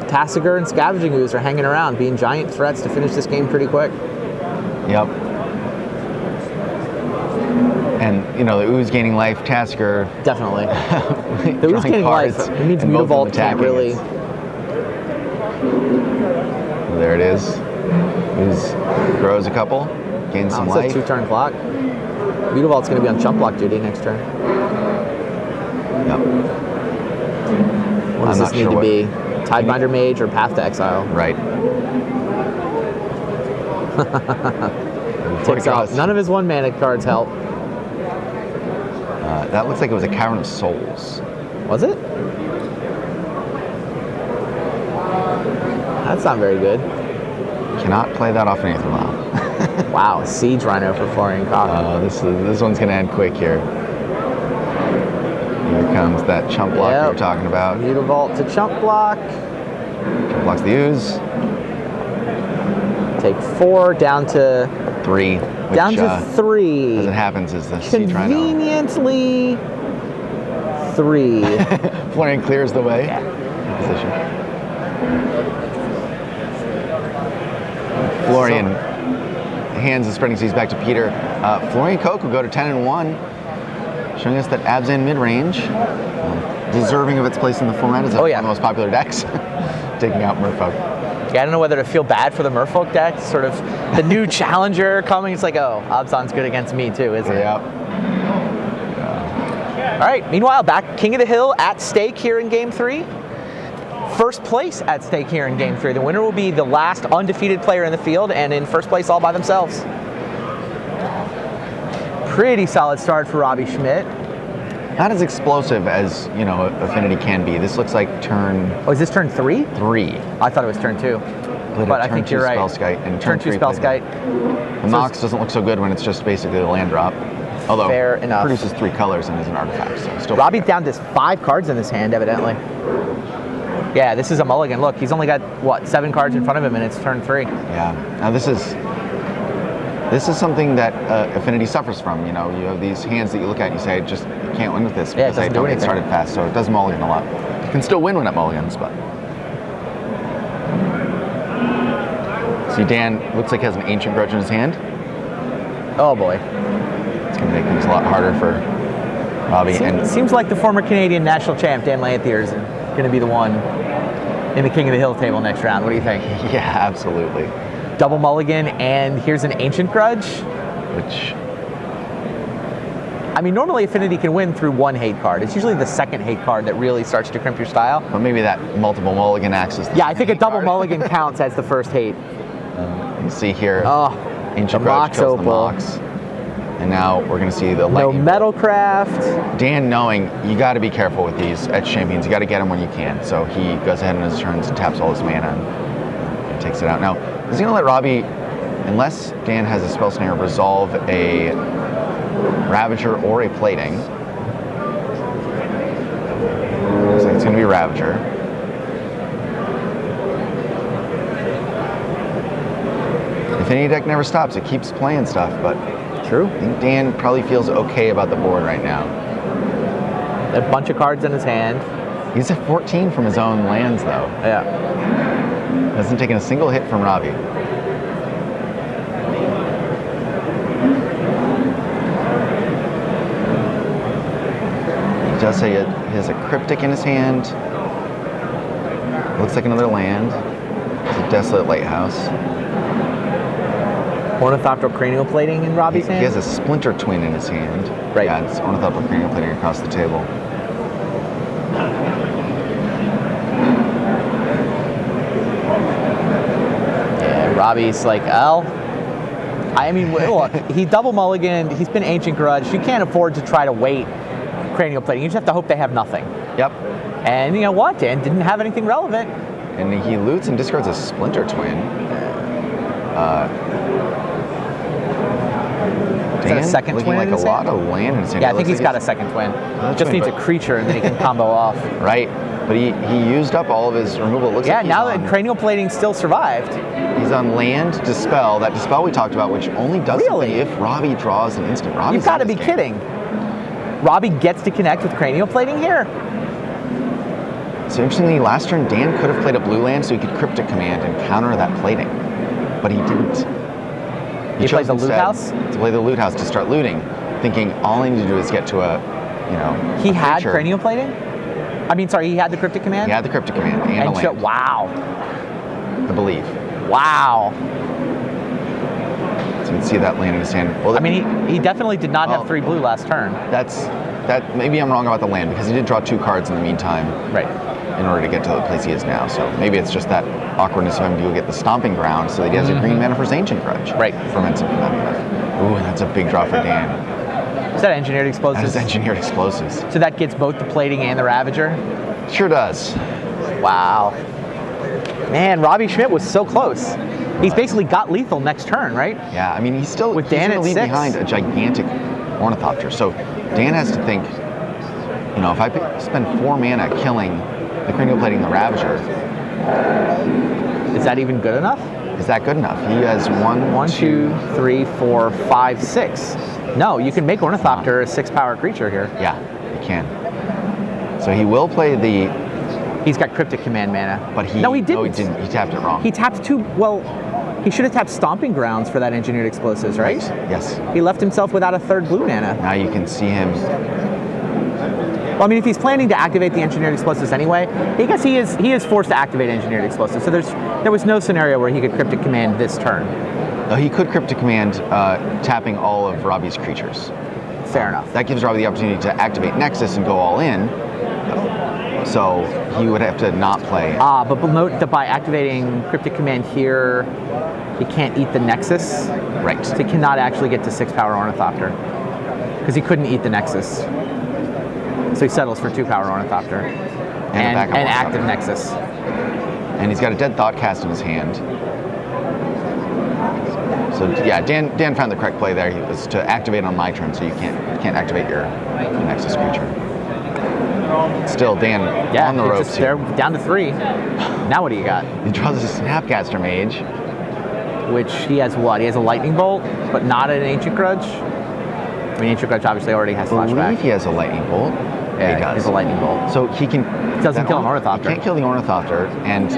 Tasigur and Scavenging Ooze are hanging around, being giant threats to finish this game pretty quick. Yep. And, the Ooze gaining life, Tasigur. Definitely. The Ooze gaining life, it means Mutavault can't really. There it is. Ooze grows a couple, gains some life. It's a 2-turn clock. Mutavault's going to be on chump block duty next turn. Yep. What does this need to be? Tidebinder Mage or Path to Exile? Right. Takes out. None of his 1-mana cards help. That looks like it was a Cavern of Souls. Was it? That's not very good. Cannot play that off an Aether Vial. Wow, Siege Rhino for Florian Cochran. This one's going to end quick here. Here comes that chump block we were talking about. Mutavault to chump block. Blocks the ooze. Take 4 down to 3. Which, down to 3. As it happens, is the Sea Trino. Conveniently 3. Florian clears the way. Yeah. Position. Florian hands the Spreading Seas back to Peter. Florian Koch will go to 10-1, showing us that Abzan mid-range, deserving of its place in the format, is one of the most popular decks, taking out Merfolk. Yeah, I don't know whether to feel bad for the Merfolk deck, sort of the new challenger coming. It's like, oh, Abzan's good against me too, isn't it? Yep. All right, meanwhile, back King of the Hill at stake here in Game 3. First place at stake here in Game 3. The winner will be the last undefeated player in the field and in first place all by themselves. Pretty solid start for Robbie Schmidt. Not as explosive as, Affinity can be. This looks like turn... Oh, is this turn 3? 3. I thought it was turn 2. But I think you're right. Spellskite and turn 2 Spellskite. The Mox doesn't look so good when it's just basically a land drop. Although fair enough. It produces 3 colors and is an artifact, so still. Robbie's down to 5 cards in his hand, evidently. Yeah, this is a mulligan. Look, he's only got, 7 cards in front of him, and it's turn 3. Yeah. Now this is something that Affinity suffers from. You have these hands that you look at and you say, you can't win with this because they don't get started fast. So it does mulligan a lot. You can still win when it mulligans, but. See, Dan looks like he has an Ancient Grudge in his hand. Oh boy. It's going to make things a lot harder for Robbie. Seems like the former Canadian national champ, Dan Lathier, is going to be the one in the King of the Hill table next round. What do you think? Yeah, absolutely. Double mulligan, and here's an Ancient Grudge. Which... I mean, normally Affinity can win through 1 hate card. It's usually the second hate card that really starts to crimp your style. But maybe that multiple mulligan acts as the I think a double mulligan counts as the first hate. You see here, Ancient Grudge kills the Mox. And now we're going to see the lightning. No Metalcraft. Dan knowing you got to be careful with these Etched Champions. You got to get them when you can. So he goes ahead on his turns and taps all his mana and takes it out. Now, he's going to let Robbie, unless Dan has a Spell Snare, resolve a Ravager or a Plating. Looks like it's going to be Ravager. Affinity deck never stops. It keeps playing stuff, but true. I think Dan probably feels okay about the board right now. A bunch of cards in his hand. He's at 14 from his own lands, though. Yeah. Hasn't taken a single hit from Robbie. He does say he has a Cryptic in his hand. Looks like another land. It's a Desolate Lighthouse. Ornithopter Cranial Plating in Robbie's hand? He has a Splinter Twin in his hand. Right. Yeah, it's Ornithopter Cranial Plating across the table. Yeah, Robbie's like, I mean, look, he double mulliganed, he's been Ancient Grudge. You can't afford to try to wait Cranial Plating. You just have to hope they have nothing. Yep. And you know what? Dan didn't have anything relevant. And he loots and discards a Splinter Twin. Is that a second twin? Like a lot of land in his hand. Yeah, I think he's got a second twin. Just needs a creature and then he can combo off. Right. But he used up all of his removal. It looks like now that Cranial Plating still survived. He's on land Dispel. That Dispel we talked about, which only does something if Robbie draws an instant. You've got to be kidding. Robbie gets to connect with Cranial Plating here. So interestingly, last turn Dan could have played a blue land so he could Cryptic Command and counter that plating. But he didn't. He played the loot house? To play the loot house to start looting, thinking all I need to do is get to a, He had Cranial Plating? I mean, sorry, he had the Cryptic Command? He had the Cryptic Command and a land. Wow. I believe. Wow. So you can see that land in his hand. Well, I mean, he definitely did not have 3 blue last turn. Maybe I'm wrong about the land because he did draw 2 cards in the meantime. Right. In order to get to the place he is now. So maybe it's just that awkwardness of him to go get the Stomping Ground so that he has a green mana for his Ancient Grudge. Right. Ferments him from that enough. Ooh, that's a big draw for Dan. Is that Engineered Explosives? That is Engineered Explosives. So that gets both the Plating and the Ravager? Sure does. Wow. Man, Robbie Schmidt was so close. He's basically got lethal next turn, right? Yeah, I mean, he's Dan at 6. behind a gigantic Ornithopter. So Dan has to think, if I spend 4 mana killing the Cranial Plating the Ravager, Is that even good enough? Is that good enough? He has 1, 2, 3, 4, 5, 6. No, you can make Ornithopter a 6-power creature here. Yeah, you can. So he will play the... He's got Cryptic Command mana. But he... No, he didn't. No, he didn't. He tapped it wrong. He tapped 2... Well, he should have tapped Stomping Grounds for that Engineered Explosives, right? Yes. He left himself without a 3rd blue mana. Now you can see him... Well, I mean, if he's planning to activate the Engineered Explosives anyway, I guess he is forced to activate Engineered Explosives. So there was no scenario where he could Cryptic Command this turn. He could Cryptic Command tapping all of Robbie's creatures. Fair enough. That gives Robbie the opportunity to activate Nexus and go all in. So he would have to not play. But note that by activating Cryptic Command here, he can't eat the Nexus. Right. So he cannot actually get to 6-power Ornithopter. Because he couldn't eat the Nexus. So he settles for 2-power Ornithopter. And active Nexus. And he's got a Dead Thoughtcast in his hand. So yeah, Dan found the correct play there. He was to activate on my turn, so you can't activate your Nexus creature. Still, Dan on the ropes here. They're down to 3. Now what do you got? He draws a Snapcaster Mage. Which he has what? He has a Lightning Bolt, but not an Ancient Grudge? I mean, Ancient Grudge obviously already has I believe flashback. he has a Lightning Bolt. Yeah, he does. He has a Lightning Bolt. So he can... Doesn't kill an Ornithopter. He can't kill the Ornithopter, and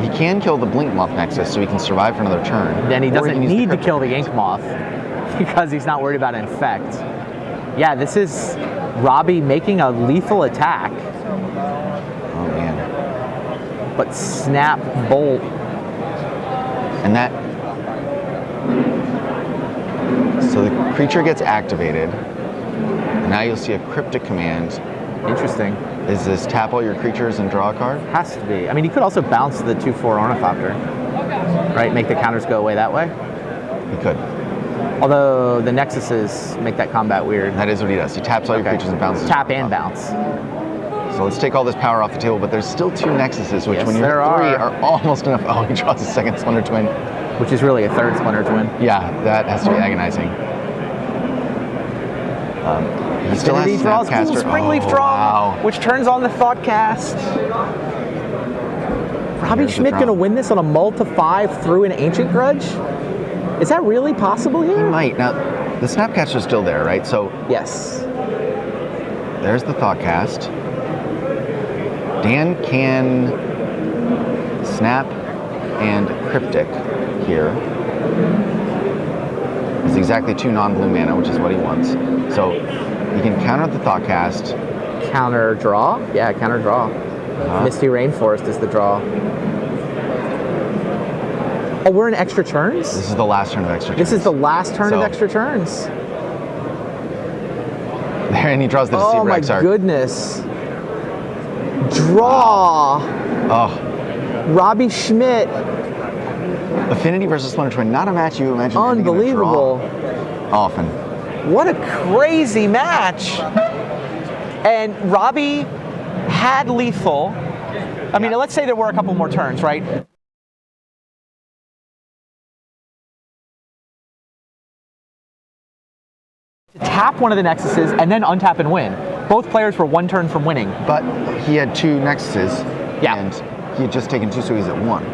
he can kill the Blink Moth Nexus, so he can survive for another turn. Then he doesn't can use need to kill the Ink Moth, because he's not worried about Infect. Yeah, this is Robbie making a lethal attack. Oh, man. But Snap Bolt. And that... So the creature gets activated. Now you'll see a Cryptic Command. Interesting. Is this tap all your creatures and draw a card? Has to be. I mean, he could also bounce the 2/4 Ornithopter, right? Make the counters go away that way. He could. Although the Nexuses make that combat weird. That is what he does. He taps all your creatures and bounces. Tap and bounce. So let's take all this power off the table, but there's still 2 Nexuses, which when you're 3 are almost enough. Oh, he draws a 2nd Splinter Twin. Which is really a 3rd Splinter Twin. Yeah, that has to be agonizing. He still has draws Snapcaster. Springleaf Drum, which turns on the Thoughtcast. Robbie Schmidt gonna win this on a mull to 5 through an Ancient Grudge? Is that really possible here? He might. Now, the Snapcaster's still there, right? So yes. There's the Thoughtcast. Dan can Snap and Cryptic here. It's exactly 2 non-blue mana, which is what he wants. So he can counter the Thoughtcast. Counter draw? Yeah, counter draw. Misty Rainforest is the draw. Oh, we're in extra turns? This is the last turn of extra turns. This is the last turn of extra turns. There, and he draws the Deceiver Exarch. Oh my goodness. Draw. Oh. Robbie Schmidt. Affinity versus Splinter Twin, not a match you imagine. Unbelievable. Often. What a crazy match. And Robbie had lethal. I mean, let's say there were a couple more turns, right? To tap one of the Nexuses and then untap and win. Both players were 1 turn from winning. But he had 2 Nexuses. Yeah. And he had just taken 2, so he's at 1.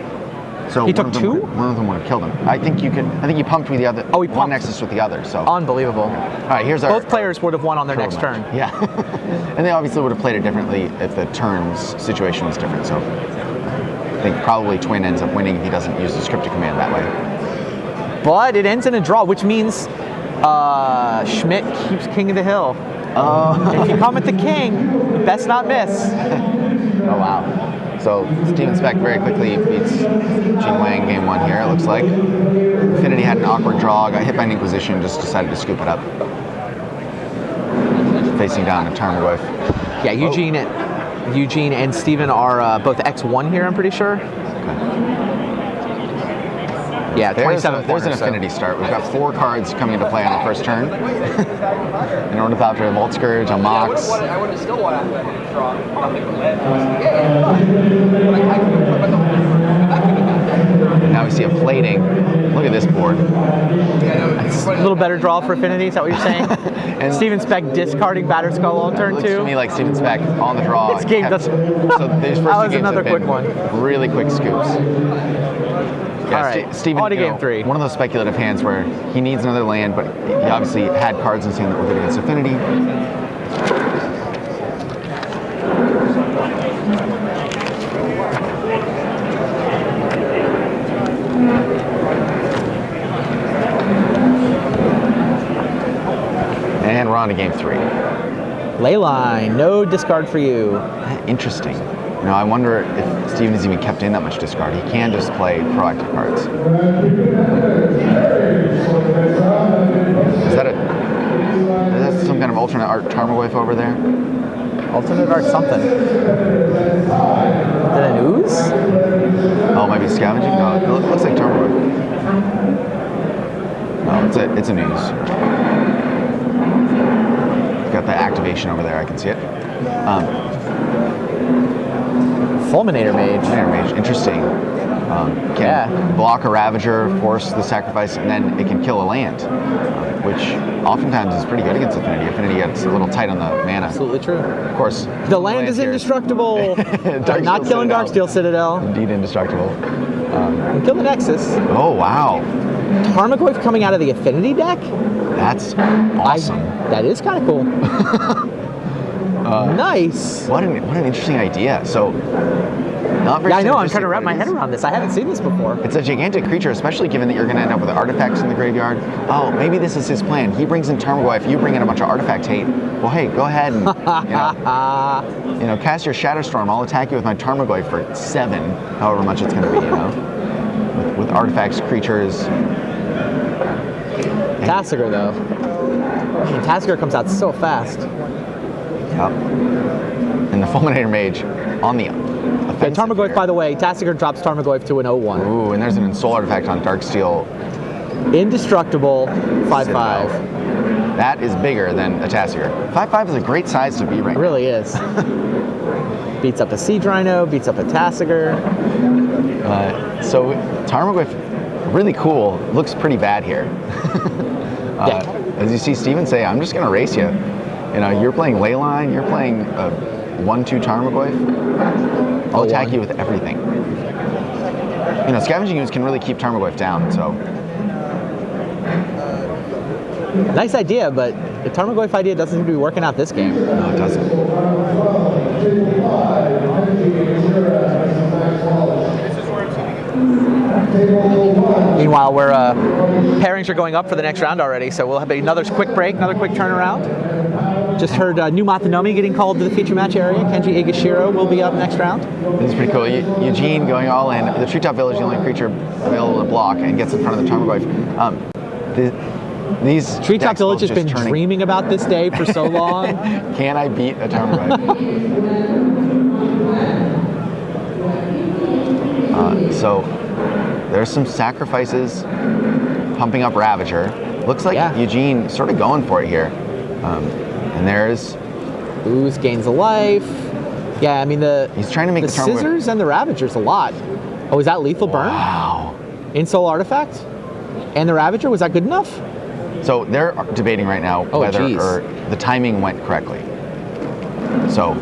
So he took 2? One of them would have killed him. I think he pumped with the other. Oh, he pumped. One Nexus with the other. So unbelievable. All right, here's our. Both players would have won on their next turn. Yeah, and they obviously would have played it differently if the turns situation was different. So I think probably Twin ends up winning if he doesn't use the Cryptic Command that way. But it ends in a draw, which means Schmidt keeps King of the Hill. If you come at the king, you best not miss. Oh wow. So Steven Speck very quickly beats Gene Wang game 1 here, it looks like. Affinity had an awkward draw, got hit by an Inquisition, just decided to scoop it up. Facing down a Tarmogoyf. Yeah, Eugene and Steven are both X1 here, I'm pretty sure. Okay. Yeah, 27 There's an Affinity start. We've got 4 cards coming into play on the first turn. An Ornithopter, a Volt Scourge, a Mox. Now we see a Plating. Look at this board. A little better draw for Affinity, is that what you're saying? And Steven Speck discarding Batter Skull on turn looks 2. to me like Steven Speck on the draw. This game doesn't. So these first That two was games another have been quick one. really quick scoops. Yeah, All right, Steven, on to game 3. one of those speculative hands where he needs another land, but he obviously had cards in his hand that were good against Affinity. And we're on to game 3. Leyline, no discard for you. Interesting. You know, I wonder if Steven has even kept in that much discard. He can just play proactive cards. Is that some kind of alternate art Tarmogoyf over there? Alternate art something. Is that an ooze? Oh, it might be scavenging? No, it looks like Tarmogoyf. No, it's an ooze. Got the activation over there, I can see it. Fulminator Mage. Fulminator Mage, interesting. Can block a Ravager, force the sacrifice, and then it can kill a land, which oftentimes is pretty good against Affinity. Affinity gets a little tight on the mana. Absolutely true. Of course. The land is indestructible. I'm not killing Darksteel Citadel. Indeed indestructible. Kill the Nexus. Oh, wow. Tarmogoyf coming out of the Affinity deck? That's awesome. That is kind of cool. Nice. What an interesting idea. So, not very Yeah, I know. I'm synergistic, trying to wrap but my it head is. around this. I haven't seen this before. It's a gigantic creature, especially given that you're going to end up with artifacts in the graveyard. Oh, maybe this is his plan. He brings in Tarmogoyf, you bring in a bunch of artifact hate. Well, hey, go ahead and cast your Shadowstorm. I'll attack you with my Tarmogoyf for 7, however much it's going to be. With artifacts, creatures. Tasigur though. Man, Tasigur comes out so fast. Yep. And the Fulminator Mage on the offensive Tarmogoyf, here. by the way, Tasigur drops Tarmogoyf to an 0-1. Ooh, and there's an Ensoul artifact on Darksteel. Indestructible, 5/5. That is bigger than a Tasigur. 5/5 is a great size to be right It really is. Beats up a Siege Rhino, beats up a Tasigur. So Tarmogoyf, really cool. Looks pretty bad here. As you see Steven say, I'm just going to race you. You're playing Leyline, you're playing a 1/2 Tarmogoyf. I'll attack you with everything. Scavenging Ooze can really keep Tarmogoyf down, so. Nice idea, but the Tarmogoyf idea doesn't seem to be working out this game. No, it doesn't. Meanwhile, pairings are going up for the next round already, so we'll have another quick break, another quick turnaround. Just heard New Matanomi getting called to the feature match area. Kenji Igashiro will be up next round. This is pretty cool. Eugene going all in. The Treetop Village, the only creature available to block, and gets in front of the Tarmogoyf. These Treetop Village has been turning. dreaming about this day for so long. Can I beat a Tarmogoyf? So there's some sacrifices, pumping up Ravager. Looks like Eugene sort of going for it here. And there's Ooze gains a life. Yeah, I mean he's trying to make the the Tarmogoyf. scissors and the Ravagers a lot. Oh, is that lethal burn? Wow. Insoul artifact? And the Ravager, was that good enough? So they're debating right now whether or the timing went correctly. So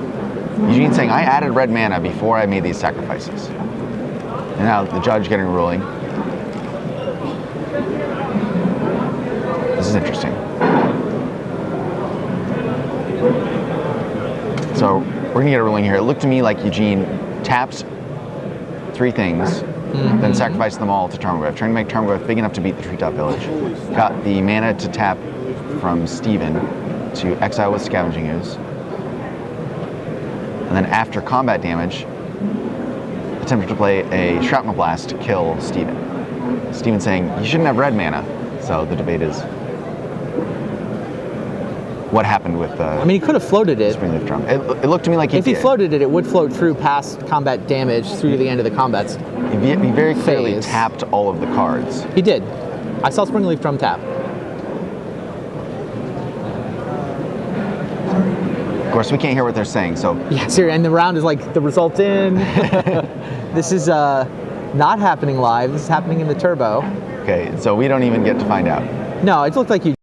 Eugene's saying, I added red mana before I made these sacrifices. And now the judge getting a ruling. This is interesting. So we're gonna get a ruling here. It looked to me like Eugene tapped 3 things, then sacrificed them all to Tarmogoyf, trying to make Tarmogoyf big enough to beat the Treetop Village. Got the mana to tap from Steven to exile with Scavenging Ooze. And then after combat damage, attempted to play a Shrapnel Blast to kill Steven. Steven saying, you shouldn't have red mana. So the debate is what happened with the I mean, he could have floated it. Springleaf Drum. It looked to me like he If he floated it, it would float through past combat damage through to the end of the combat. He very clearly phase. tapped all of the cards. He did. I saw Springleaf Drum tap. Of course, we can't hear what they're saying, so Yeah, seriously, and the round is like the result in. This is not happening live. This is happening in the turbo. Okay, so we don't even get to find out. No, it looked like you